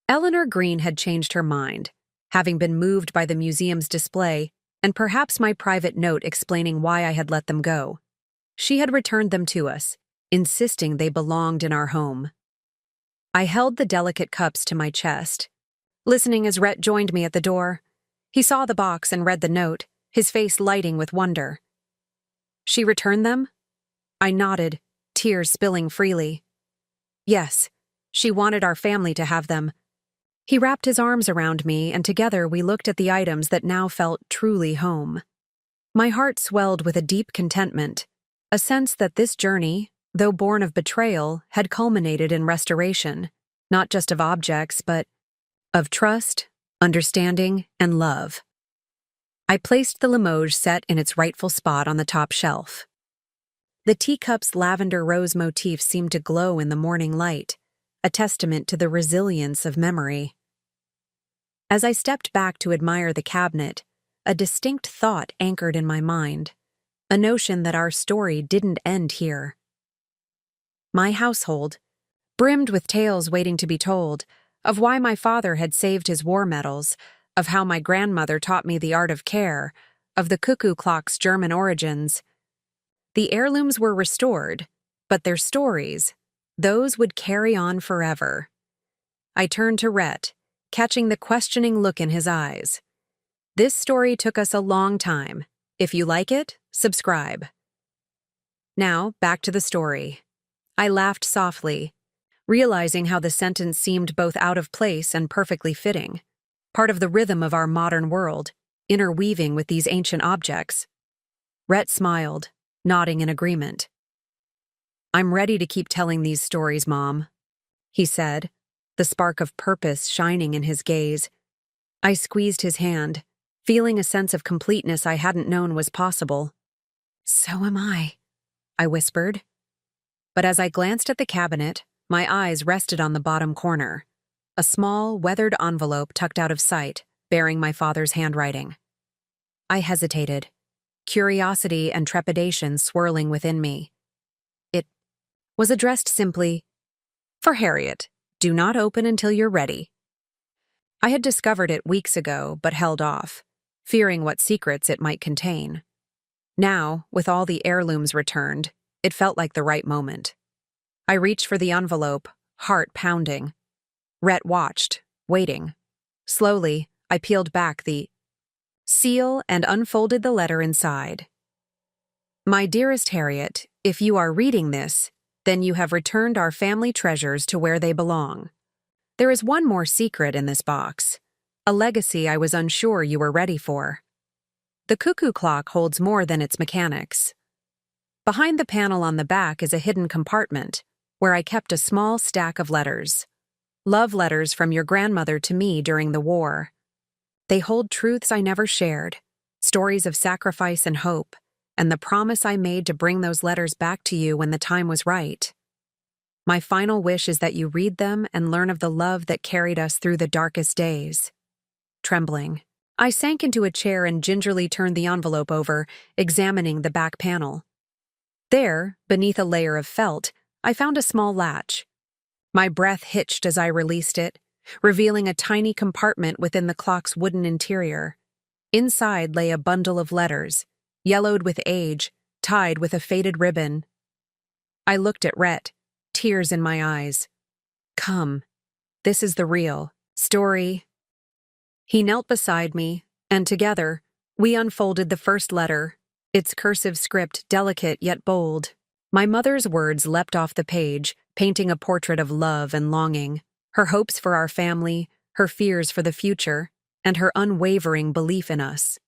Eleanor Green had changed her mind, having been moved by the museum's display and perhaps my private note explaining why I had let them go. She had returned them to us, insisting they belonged in our home. I held the delicate cups to my chest, listening as Rhett joined me at the door. He saw the box and read the note, his face lighting with wonder. She returned them? I nodded, tears spilling freely. Yes, she wanted our family to have them. He wrapped his arms around me, and together we looked at the items that now felt truly home. My heart swelled with a deep contentment, a sense that this journey, though born of betrayal, had culminated in restoration, not just of objects, but of trust, understanding, and love. I placed the Limoges set in its rightful spot on the top shelf. The teacup's lavender rose motif seemed to glow in the morning light, a testament to the resilience of memory. As I stepped back to admire the cabinet, a distinct thought anchored in my mind, a notion that our story didn't end here. My household, brimmed with tales waiting to be told, of why my father had saved his war medals, of how my grandmother taught me the art of care, of the cuckoo clock's German origins. The heirlooms were restored, but their stories, those would carry on forever. I turned to Rhett, catching the questioning look in his eyes. This story took us a long time. If you like it, subscribe. Now, back to the story. I laughed softly, realizing how the sentence seemed both out of place and perfectly fitting, part of the rhythm of our modern world, interweaving with these ancient objects. Rhett smiled, nodding in agreement. I'm ready to keep telling these stories, Mom, he said, the spark of purpose shining in his gaze. I squeezed his hand, feeling a sense of completeness I hadn't known was possible. So am I whispered. But as I glanced at the cabinet, my eyes rested on the bottom corner, a small, weathered envelope tucked out of sight, bearing my father's handwriting. I hesitated, curiosity and trepidation swirling within me. It was addressed simply, "For Harriet, do not open until you're ready." I had discovered it weeks ago, but held off, fearing what secrets it might contain. Now, with all the heirlooms returned, it felt like the right moment. I reached for the envelope, heart pounding. Rhett watched, waiting. Slowly, I peeled back the seal and unfolded the letter inside. My dearest Harriet, if you are reading this, then you have returned our family treasures to where they belong. There is one more secret in this box, a legacy I was unsure you were ready for. The cuckoo clock holds more than its mechanics. Behind the panel on the back is a hidden compartment, where I kept a small stack of letters. Love letters from your grandmother to me during the war. They hold truths I never shared, stories of sacrifice and hope, and the promise I made to bring those letters back to you when the time was right. My final wish is that you read them and learn of the love that carried us through the darkest days. Trembling, I sank into a chair and gingerly turned the envelope over, examining the back panel. There, beneath a layer of felt, I found a small latch. My breath hitched as I released it, revealing a tiny compartment within the clock's wooden interior. Inside lay a bundle of letters, yellowed with age, tied with a faded ribbon. I looked at Rhett, tears in my eyes. Come, this is the real story. He knelt beside me, and together, we unfolded the first letter, its cursive script delicate yet bold. My mother's words leapt off the page, painting a portrait of love and longing, her hopes for our family, her fears for the future, and her unwavering belief in us.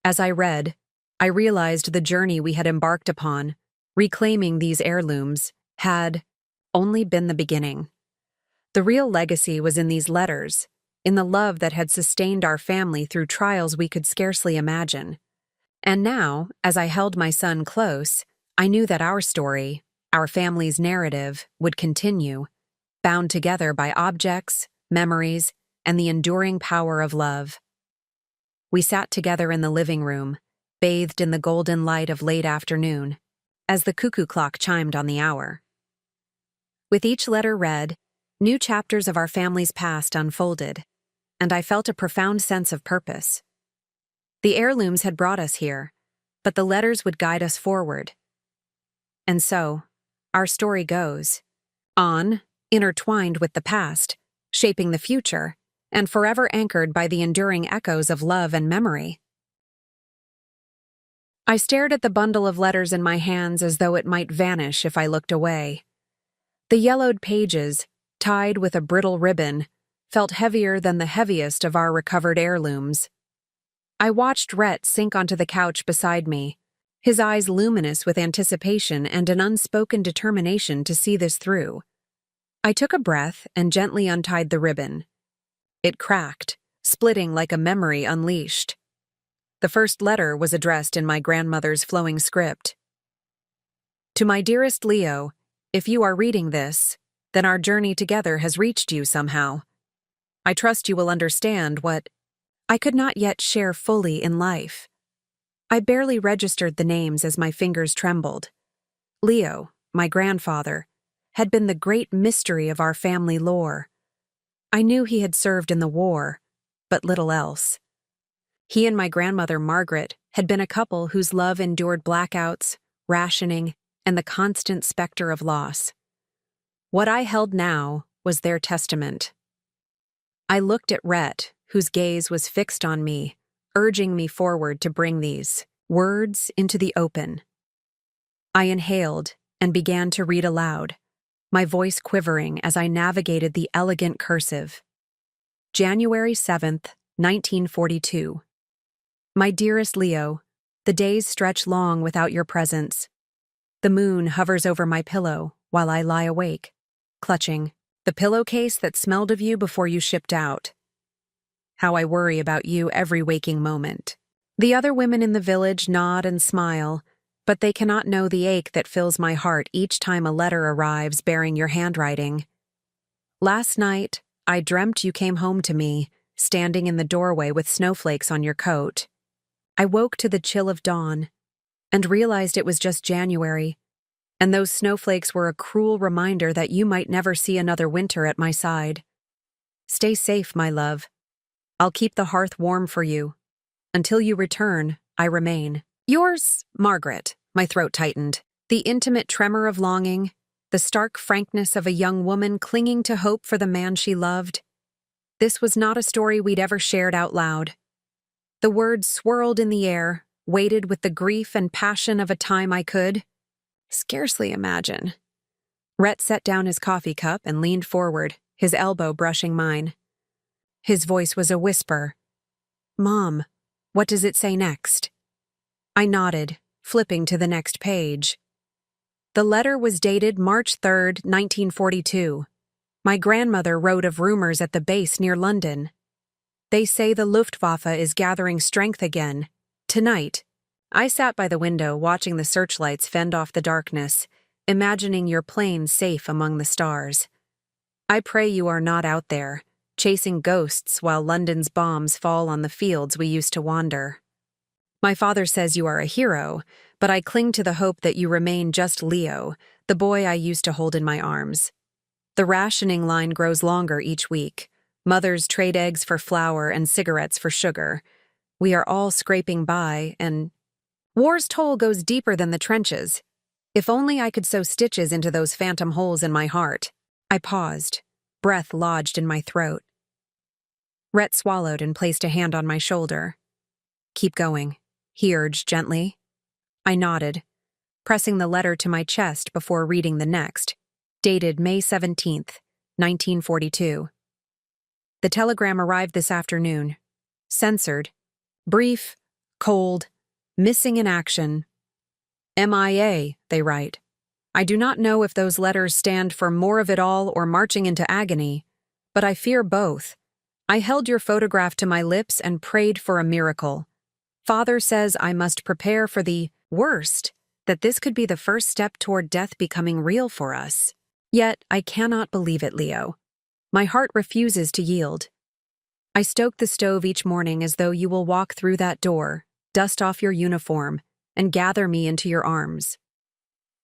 As I read, I realized the journey we had embarked upon, reclaiming these heirlooms, had only been the beginning. The real legacy was in these letters, in the love that had sustained our family through trials we could scarcely imagine. And now, as I held my son close, I knew that our story, our family's narrative, would continue, bound together by objects, memories, and the enduring power of love. We sat together in the living room, bathed in the golden light of late afternoon, as the cuckoo clock chimed on the hour. With each letter read, new chapters of our family's past unfolded, and I felt a profound sense of purpose. The heirlooms had brought us here, but the letters would guide us forward. And so, our story goes on, intertwined with the past, shaping the future, and forever anchored by the enduring echoes of love and memory. I stared at the bundle of letters in my hands as though it might vanish if I looked away. The yellowed pages, tied with a brittle ribbon, felt heavier than the heaviest of our recovered heirlooms. I watched Rhett sink onto the couch beside me, his eyes luminous with anticipation and an unspoken determination to see this through. I took a breath and gently untied the ribbon. It cracked, splitting like a memory unleashed. The first letter was addressed in my grandmother's flowing script. To my dearest Leo, if you are reading this, then our journey together has reached you somehow. I trust you will understand what I could not yet share fully in life. I barely registered the names as my fingers trembled. Leo, my grandfather, had been the great mystery of our family lore. I knew he had served in the war, but little else. He and my grandmother Margaret had been a couple whose love endured blackouts, rationing, and the constant specter of loss. What I held now was their testament. I looked at Rhett, whose gaze was fixed on me, urging me forward to bring these words into the open. I inhaled and began to read aloud, my voice quivering as I navigated the elegant cursive. January 7th, 1942. My dearest Leo, the days stretch long without your presence. The moon hovers over my pillow while I lie awake, clutching the pillowcase that smelled of you before you shipped out. How I worry about you every waking moment. The other women in the village nod and smile, but they cannot know the ache that fills my heart each time a letter arrives bearing your handwriting. Last night, I dreamt you came home to me, standing in the doorway with snowflakes on your coat. I woke to the chill of dawn and realized it was just January, and those snowflakes were a cruel reminder that you might never see another winter at my side. Stay safe, my love. I'll keep the hearth warm for you. Until you return, I remain. Yours, Margaret. My throat tightened. The intimate tremor of longing, the stark frankness of a young woman clinging to hope for the man she loved. This was not a story we'd ever shared out loud. The words swirled in the air, weighted with the grief and passion of a time I could scarcely imagine. Rhett set down his coffee cup and leaned forward, his elbow brushing mine. His voice was a whisper. "Mom, what does it say next?" I nodded, flipping to the next page. The letter was dated March 3rd, 1942. My grandmother wrote of rumors at the base near London. "They say the Luftwaffe is gathering strength again. Tonight." I sat by the window watching the searchlights fend off the darkness, imagining your plane safe among the stars. I pray you are not out there, chasing ghosts while London's bombs fall on the fields we used to wander. My father says you are a hero, but I cling to the hope that you remain just Leo, the boy I used to hold in my arms. The rationing line grows longer each week. Mothers trade eggs for flour and cigarettes for sugar. We are all scraping by, and war's toll goes deeper than the trenches. If only I could sew stitches into those phantom holes in my heart. I paused, breath lodged in my throat. Rhett swallowed and placed a hand on my shoulder. "Keep going," he urged gently. I nodded, pressing the letter to my chest before reading the next, dated May 17th, 1942. The telegram arrived this afternoon. Censored. Brief, cold, missing in action. MIA, they write. I do not know if those letters stand for more of it all or marching into agony, but I fear both. I held your photograph to my lips and prayed for a miracle. Father says I must prepare for the worst, that this could be the first step toward death becoming real for us. Yet I cannot believe it, Leo. My heart refuses to yield. I stoke the stove each morning as though you will walk through that door, dust off your uniform, and gather me into your arms.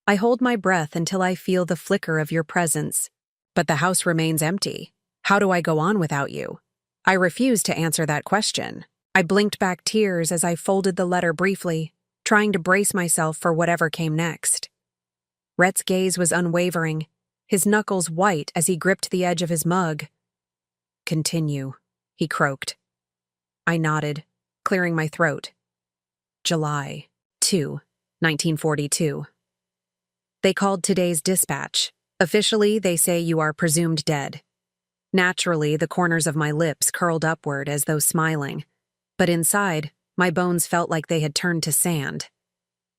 I hold my breath until I feel the flicker of your presence. But the house remains empty. How do I go on without you? I refuse to answer that question. I blinked back tears as I folded the letter briefly, trying to brace myself for whatever came next. Rhett's gaze was unwavering, his knuckles white as he gripped the edge of his mug. "Continue," he croaked. I nodded, clearing my throat. July 2, 1942. They called today's dispatch. Officially, they say you are presumed dead. Naturally, the corners of my lips curled upward as though smiling, but inside, my bones felt like they had turned to sand.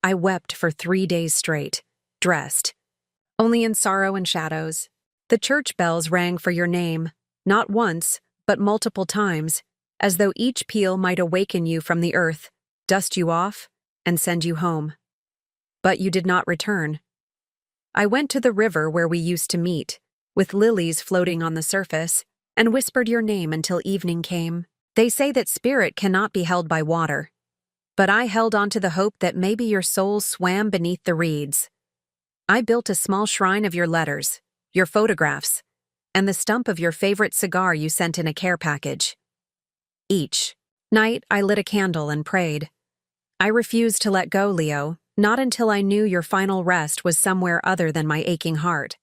I wept for 3 days straight, dressed, only in sorrow and shadows. The church bells rang for your name, not once, but multiple times, as though each peal might awaken you from the earth, dust you off, and send you home. But you did not return. I went to the river where we used to meet, with lilies floating on the surface, and whispered your name until evening came. They say that spirit cannot be held by water, but I held on to the hope that maybe your soul swam beneath the reeds. I built a small shrine of your letters, your photographs, and the stump of your favorite cigar you sent in a care package. Each night, I lit a candle and prayed. I refused to let go, Leo, not until I knew your final rest was somewhere other than my aching heart.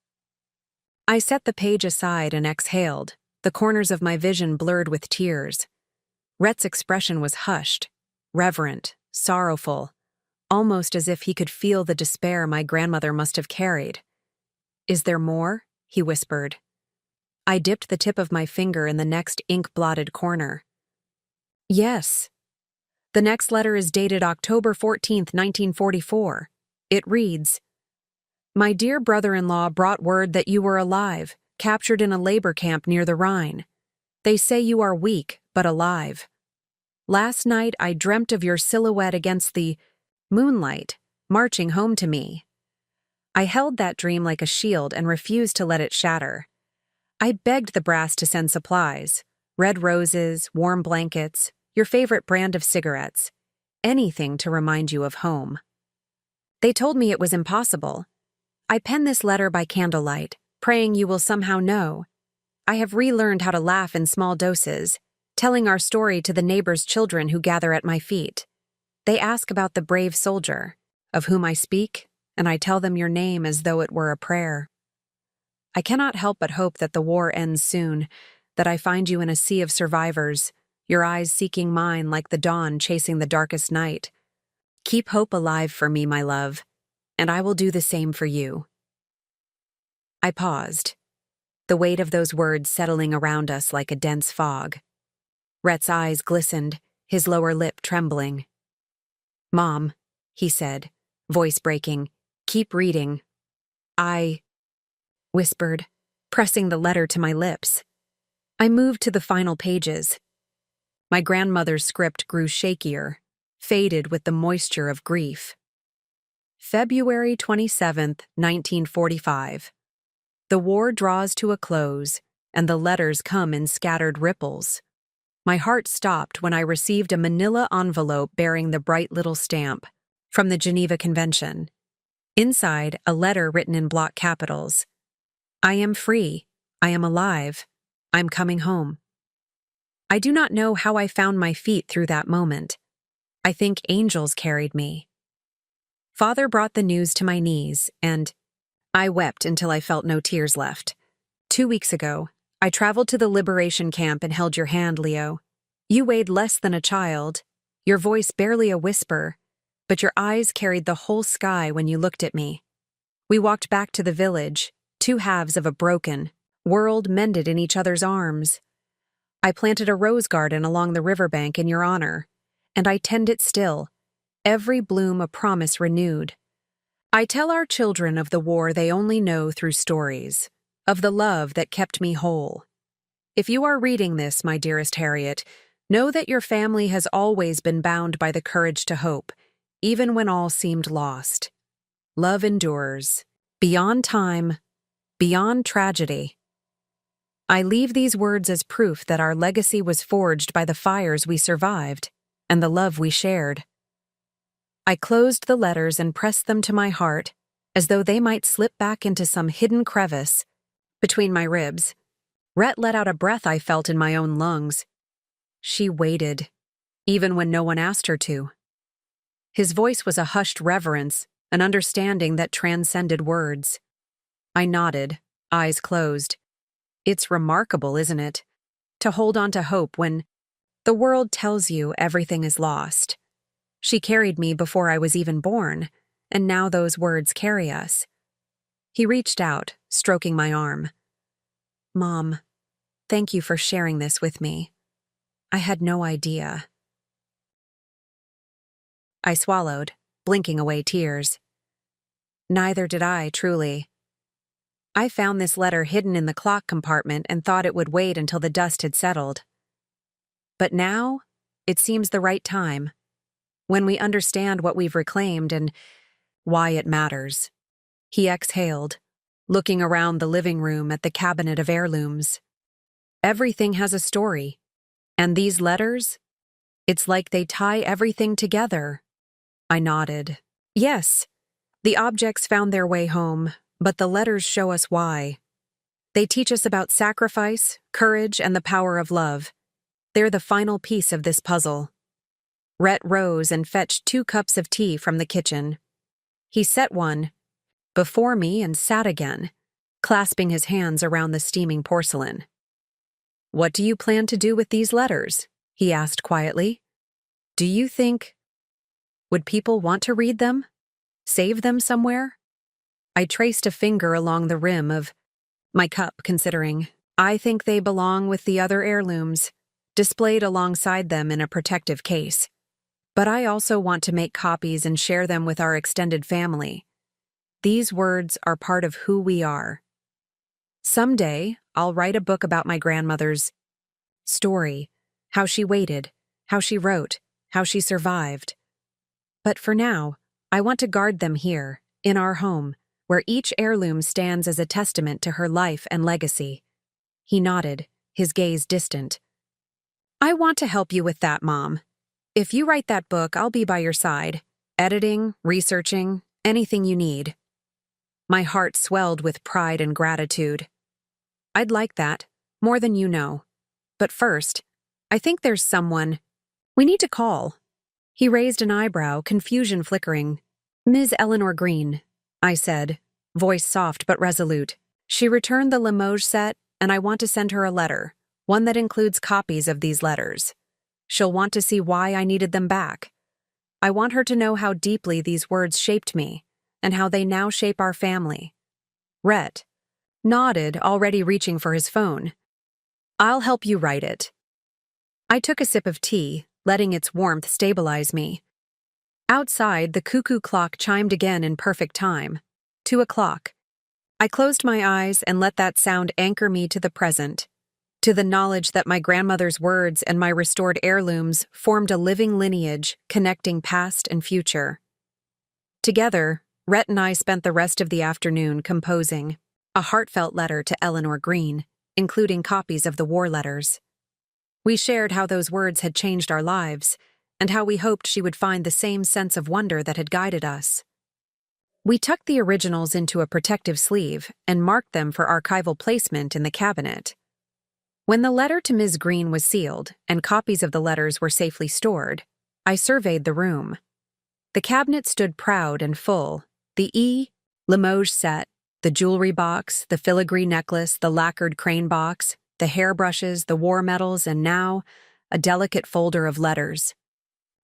I set the page aside and exhaled, the corners of my vision blurred with tears. Rhett's expression was hushed, reverent, sorrowful, almost as if he could feel the despair my grandmother must have carried. "Is there more?" he whispered. I dipped the tip of my finger in the next ink-blotted corner. "Yes." The next letter is dated October 14th, 1944. It reads, "My dear brother-in-law brought word that you were alive, captured in a labor camp near the Rhine. They say you are weak, but alive. Last night I dreamt of your silhouette against the moonlight, marching home to me. I held that dream like a shield and refused to let it shatter. I begged the brass to send supplies, red roses, warm blankets, your favorite brand of cigarettes, anything to remind you of home. They told me it was impossible. I pen this letter by candlelight, praying you will somehow know. I have relearned how to laugh in small doses, telling our story to the neighbors' children who gather at my feet. They ask about the brave soldier, of whom I speak, and I tell them your name as though it were a prayer. I cannot help but hope that the war ends soon, that I find you in a sea of survivors, your eyes seeking mine like the dawn chasing the darkest night. Keep hope alive for me, my love, and I will do the same for you." I paused, the weight of those words settling around us like a dense fog. Rhett's eyes glistened, his lower lip trembling. "Mom," he said, voice breaking, "keep reading." I whispered, pressing the letter to my lips. I moved to the final pages. My grandmother's script grew shakier, faded with the moisture of grief. February 27th, 1945. The war draws to a close, and the letters come in scattered ripples. My heart stopped when I received a manila envelope bearing the bright little stamp from the Geneva Convention. Inside, a letter written in block capitals. "I am free. I am alive. I'm coming home." I do not know how I found my feet through that moment. I think angels carried me. Father brought the news to my knees, and I wept until I felt no tears left. 2 weeks ago, I traveled to the liberation camp and held your hand, Leo. You weighed less than a child, your voice barely a whisper, but your eyes carried the whole sky when you looked at me. We walked back to the village, two halves of a broken world mended in each other's arms. I planted a rose garden along the riverbank in your honor, and I tend it still, every bloom a promise renewed. I tell our children of the war they only know through stories, of the love that kept me whole. If you are reading this, my dearest Harriet, know that your family has always been bound by the courage to hope, even when all seemed lost. Love endures, beyond time, beyond tragedy. I leave these words as proof that our legacy was forged by the fires we survived and the love we shared. I closed the letters and pressed them to my heart as though they might slip back into some hidden crevice between my ribs. Rhett let out a breath I felt in my own lungs. She waited, even when no one asked her to. His voice was a hushed reverence, an understanding that transcended words. I nodded, eyes closed. It's remarkable, isn't it? To hold on to hope when the world tells you everything is lost. She carried me before I was even born, and now those words carry us. He reached out, stroking my arm. "Mom, thank you for sharing this with me. I had no idea." I swallowed, blinking away tears. Neither did I, truly. I found this letter hidden in the clock compartment and thought it would wait until the dust had settled. But now, it seems the right time, when we understand what we've reclaimed and why it matters. He exhaled, looking around the living room at the cabinet of heirlooms. Everything has a story, and these letters, it's like they tie everything together. I nodded. Yes, the objects found their way home, but the letters show us why. They teach us about sacrifice, courage, and the power of love. They're the final piece of this puzzle. Rhett rose and fetched 2 cups of tea from the kitchen. He set one before me and sat again, clasping his hands around the steaming porcelain. "What do you plan to do with these letters?" he asked quietly. "Do you think... would people want to read them? Save them somewhere?" I traced a finger along the rim of my cup, considering. "I think they belong with the other heirlooms, displayed alongside them in a protective case. But I also want to make copies and share them with our extended family. These words are part of who we are. Someday, I'll write a book about my grandmother's story, how she waited, how she wrote, how she survived. But for now, I want to guard them here, in our home, where each heirloom stands as a testament to her life and legacy." He nodded, his gaze distant. "I want to help you with that, Mom. If you write that book, I'll be by your side, editing, researching, anything you need." My heart swelled with pride and gratitude. "I'd like that, more than you know. But first, I think there's someone we need to call." He raised an eyebrow, confusion flickering. "Ms. Eleanor Green," I said, voice soft but resolute. She returned the Limoges set, and I want to send her a letter, one that includes copies of these letters. She'll want to see why I needed them back. I want her to know how deeply these words shaped me, and how they now shape our family. Rhett nodded, already reaching for his phone. I'll help you write it. I took a sip of tea, letting its warmth stabilize me. Outside, the cuckoo clock chimed again in perfect time. 2:00. I closed my eyes and let that sound anchor me to the present, to the knowledge that my grandmother's words and my restored heirlooms formed a living lineage connecting past and future. Together, Rhett and I spent the rest of the afternoon composing a heartfelt letter to Eleanor Green, including copies of the war letters. We shared how those words had changed our lives, and how we hoped she would find the same sense of wonder that had guided us. We tucked the originals into a protective sleeve and marked them for archival placement in the cabinet. When the letter to Ms. Green was sealed and copies of the letters were safely stored, I surveyed the room. The cabinet stood proud and full. The Limoges set, the jewelry box, the filigree necklace, the lacquered crane box, the hairbrushes, the war medals, and now, a delicate folder of letters.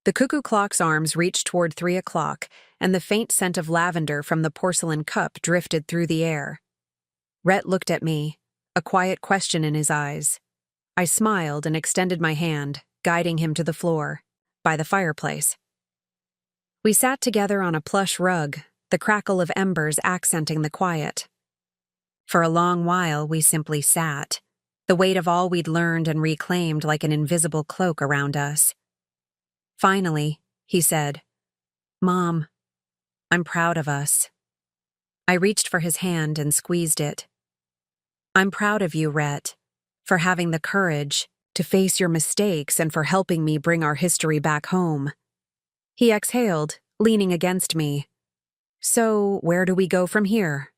The cuckoo clock's arms reached toward 3:00, and the faint scent of lavender from the porcelain cup drifted through the air. Rhett looked at me, a quiet question in his eyes. I smiled and extended my hand, guiding him to the floor, by the fireplace. We sat together on a plush rug, the crackle of embers accenting the quiet. For a long while, we simply sat, the weight of all we'd learned and reclaimed like an invisible cloak around us. Finally, he said, "Mom, I'm proud of us." I reached for his hand and squeezed it. "I'm proud of you, Rhett, for having the courage to face your mistakes and for helping me bring our history back home." He exhaled, leaning against me. "So, where do we go from here?"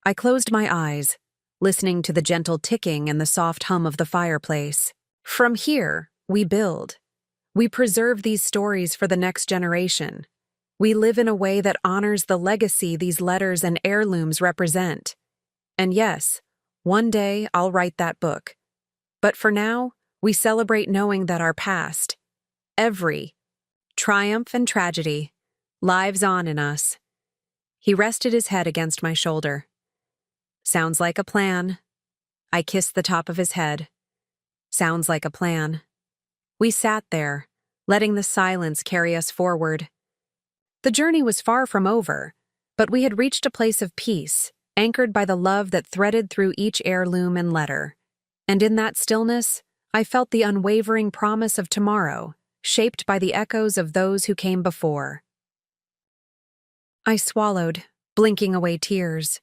I closed my eyes, listening to the gentle ticking and the soft hum of the fireplace. From here, we build. We preserve these stories for the next generation. We live in a way that honors the legacy these letters and heirlooms represent. And yes, one day I'll write that book. But for now, we celebrate knowing that our past, every triumph and tragedy, lives on in us. He rested his head against my shoulder. "Sounds like a plan." I kissed the top of his head. "Sounds like a plan." We sat there, letting the silence carry us forward. The journey was far from over, but we had reached a place of peace, anchored by the love that threaded through each heirloom and letter. And in that stillness, I felt the unwavering promise of tomorrow, shaped by the echoes of those who came before. I swallowed, blinking away tears.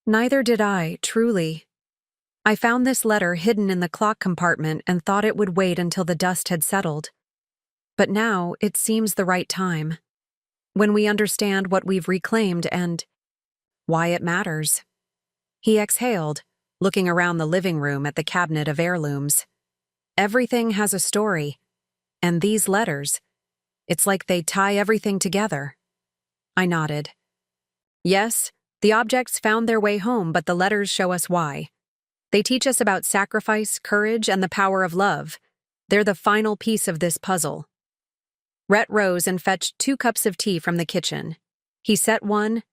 Neither did I, truly. I found this letter hidden in the clock compartment and thought it would wait until the dust had settled. But now it seems the right time, when we understand what we've reclaimed and why it matters. He exhaled, looking around the living room at the cabinet of heirlooms. Everything has a story, and these letters, it's like they tie everything together. I nodded. Yes, the objects found their way home, but the letters show us why. They teach us about sacrifice, courage, and the power of love. They're the final piece of this puzzle. Rhett rose and fetched 2 cups of tea from the kitchen. He set one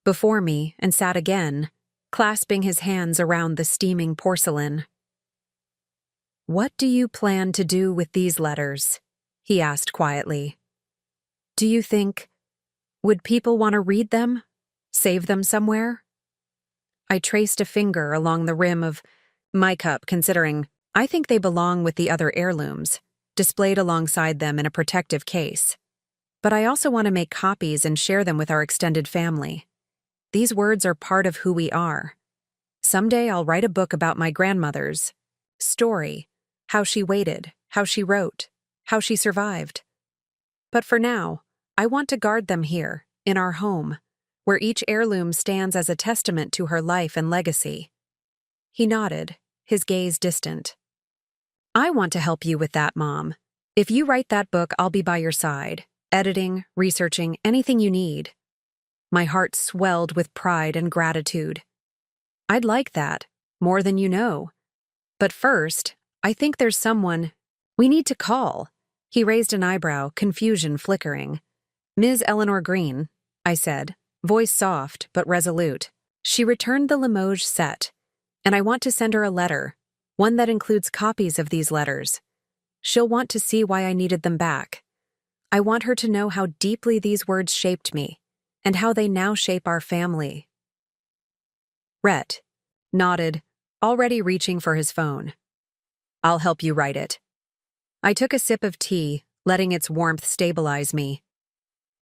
before me and sat again, clasping his hands around the steaming porcelain. "What do you plan to do with these letters?" he asked quietly. "Do you think, would people want to read them? Save them somewhere?" I traced a finger along the rim of my cup, considering I think they belong with the other heirlooms, displayed alongside them in a protective case. But I also want to make copies and share them with our extended family. These words are part of who we are. Someday I'll write a book about my grandmother's story, how she waited, how she wrote, how she survived. But for now, I want to guard them here, in our home, where each heirloom stands as a testament to her life and legacy. He nodded, his gaze distant. "I want to help you with that, Mom. If you write that book, I'll be by your side, editing, researching, anything you need." My heart swelled with pride and gratitude. I'd like that, more than you know. But first, I think there's someone we need to call. He raised an eyebrow, confusion flickering. Ms. Eleanor Green, I said, voice soft but resolute. She returned the Limoges set, and I want to send her a letter, one that includes copies of these letters. She'll want to see why I needed them back. I want her to know how deeply these words shaped me, and how they now shape our family. Rhett nodded, already reaching for his phone. I'll help you write it. I took a sip of tea, letting its warmth stabilize me.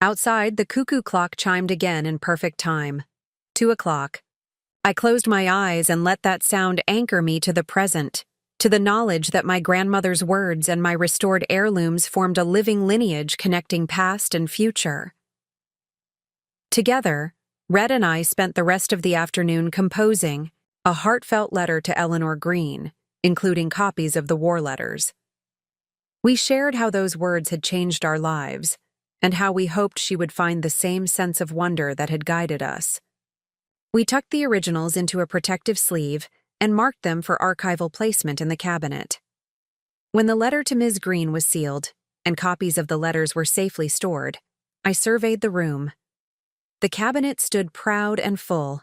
Outside, the cuckoo clock chimed again in perfect time. 2:00. I closed my eyes and let that sound anchor me to the present, to the knowledge that my grandmother's words and my restored heirlooms formed a living lineage connecting past and future. Together, Red and I spent the rest of the afternoon composing a heartfelt letter to Eleanor Green, including copies of the war letters. We shared how those words had changed our lives, and how we hoped she would find the same sense of wonder that had guided us. We tucked the originals into a protective sleeve and marked them for archival placement in the cabinet. When the letter to Ms. Green was sealed, and copies of the letters were safely stored, I surveyed the room. The cabinet stood proud and full.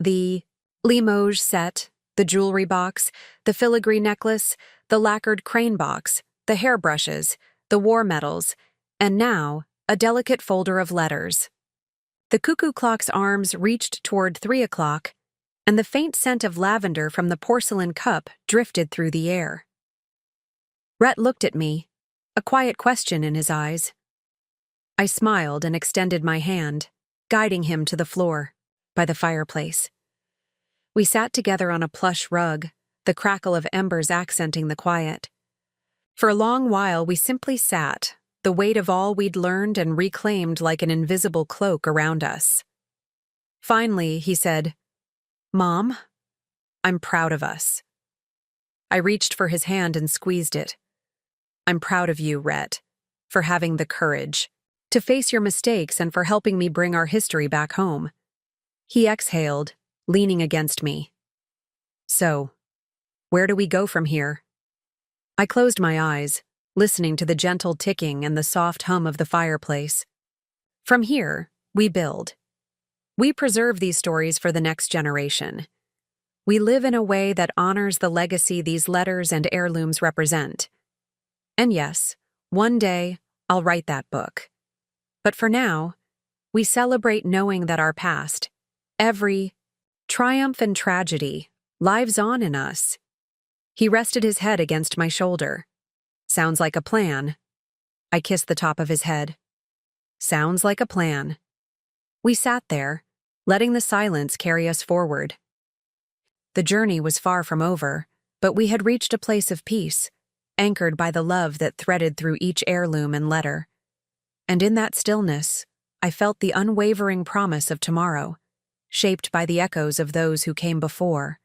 The Limoges set, the jewelry box, the filigree necklace, the lacquered crane box, the hairbrushes, the war medals, and now, a delicate folder of letters. The cuckoo clock's arms reached toward 3:00, and the faint scent of lavender from the porcelain cup drifted through the air. Rhett looked at me, a quiet question in his eyes. I smiled and extended my hand, guiding him to the floor, by the fireplace. We sat together on a plush rug, the crackle of embers accenting the quiet. For a long while we simply sat, the weight of all we'd learned and reclaimed like an invisible cloak around us. Finally, he said, "Mom, I'm proud of us." I reached for his hand and squeezed it. "I'm proud of you, Rhett, for having the courage to face your mistakes and for helping me bring our history back home." He exhaled, leaning against me. "So, where do we go from here?" I closed my eyes, listening to the gentle ticking and the soft hum of the fireplace. From here, we build. We preserve these stories for the next generation. We live in a way that honors the legacy these letters and heirlooms represent. And yes, one day, I'll write that book. But for now, we celebrate knowing that our past, every triumph and tragedy, lives on in us. He rested his head against my shoulder. "Sounds like a plan." I kissed the top of his head. "Sounds like a plan." We sat there, letting the silence carry us forward. The journey was far from over, but we had reached a place of peace, anchored by the love that threaded through each heirloom and letter. And in that stillness, I felt the unwavering promise of tomorrow, shaped by the echoes of those who came before.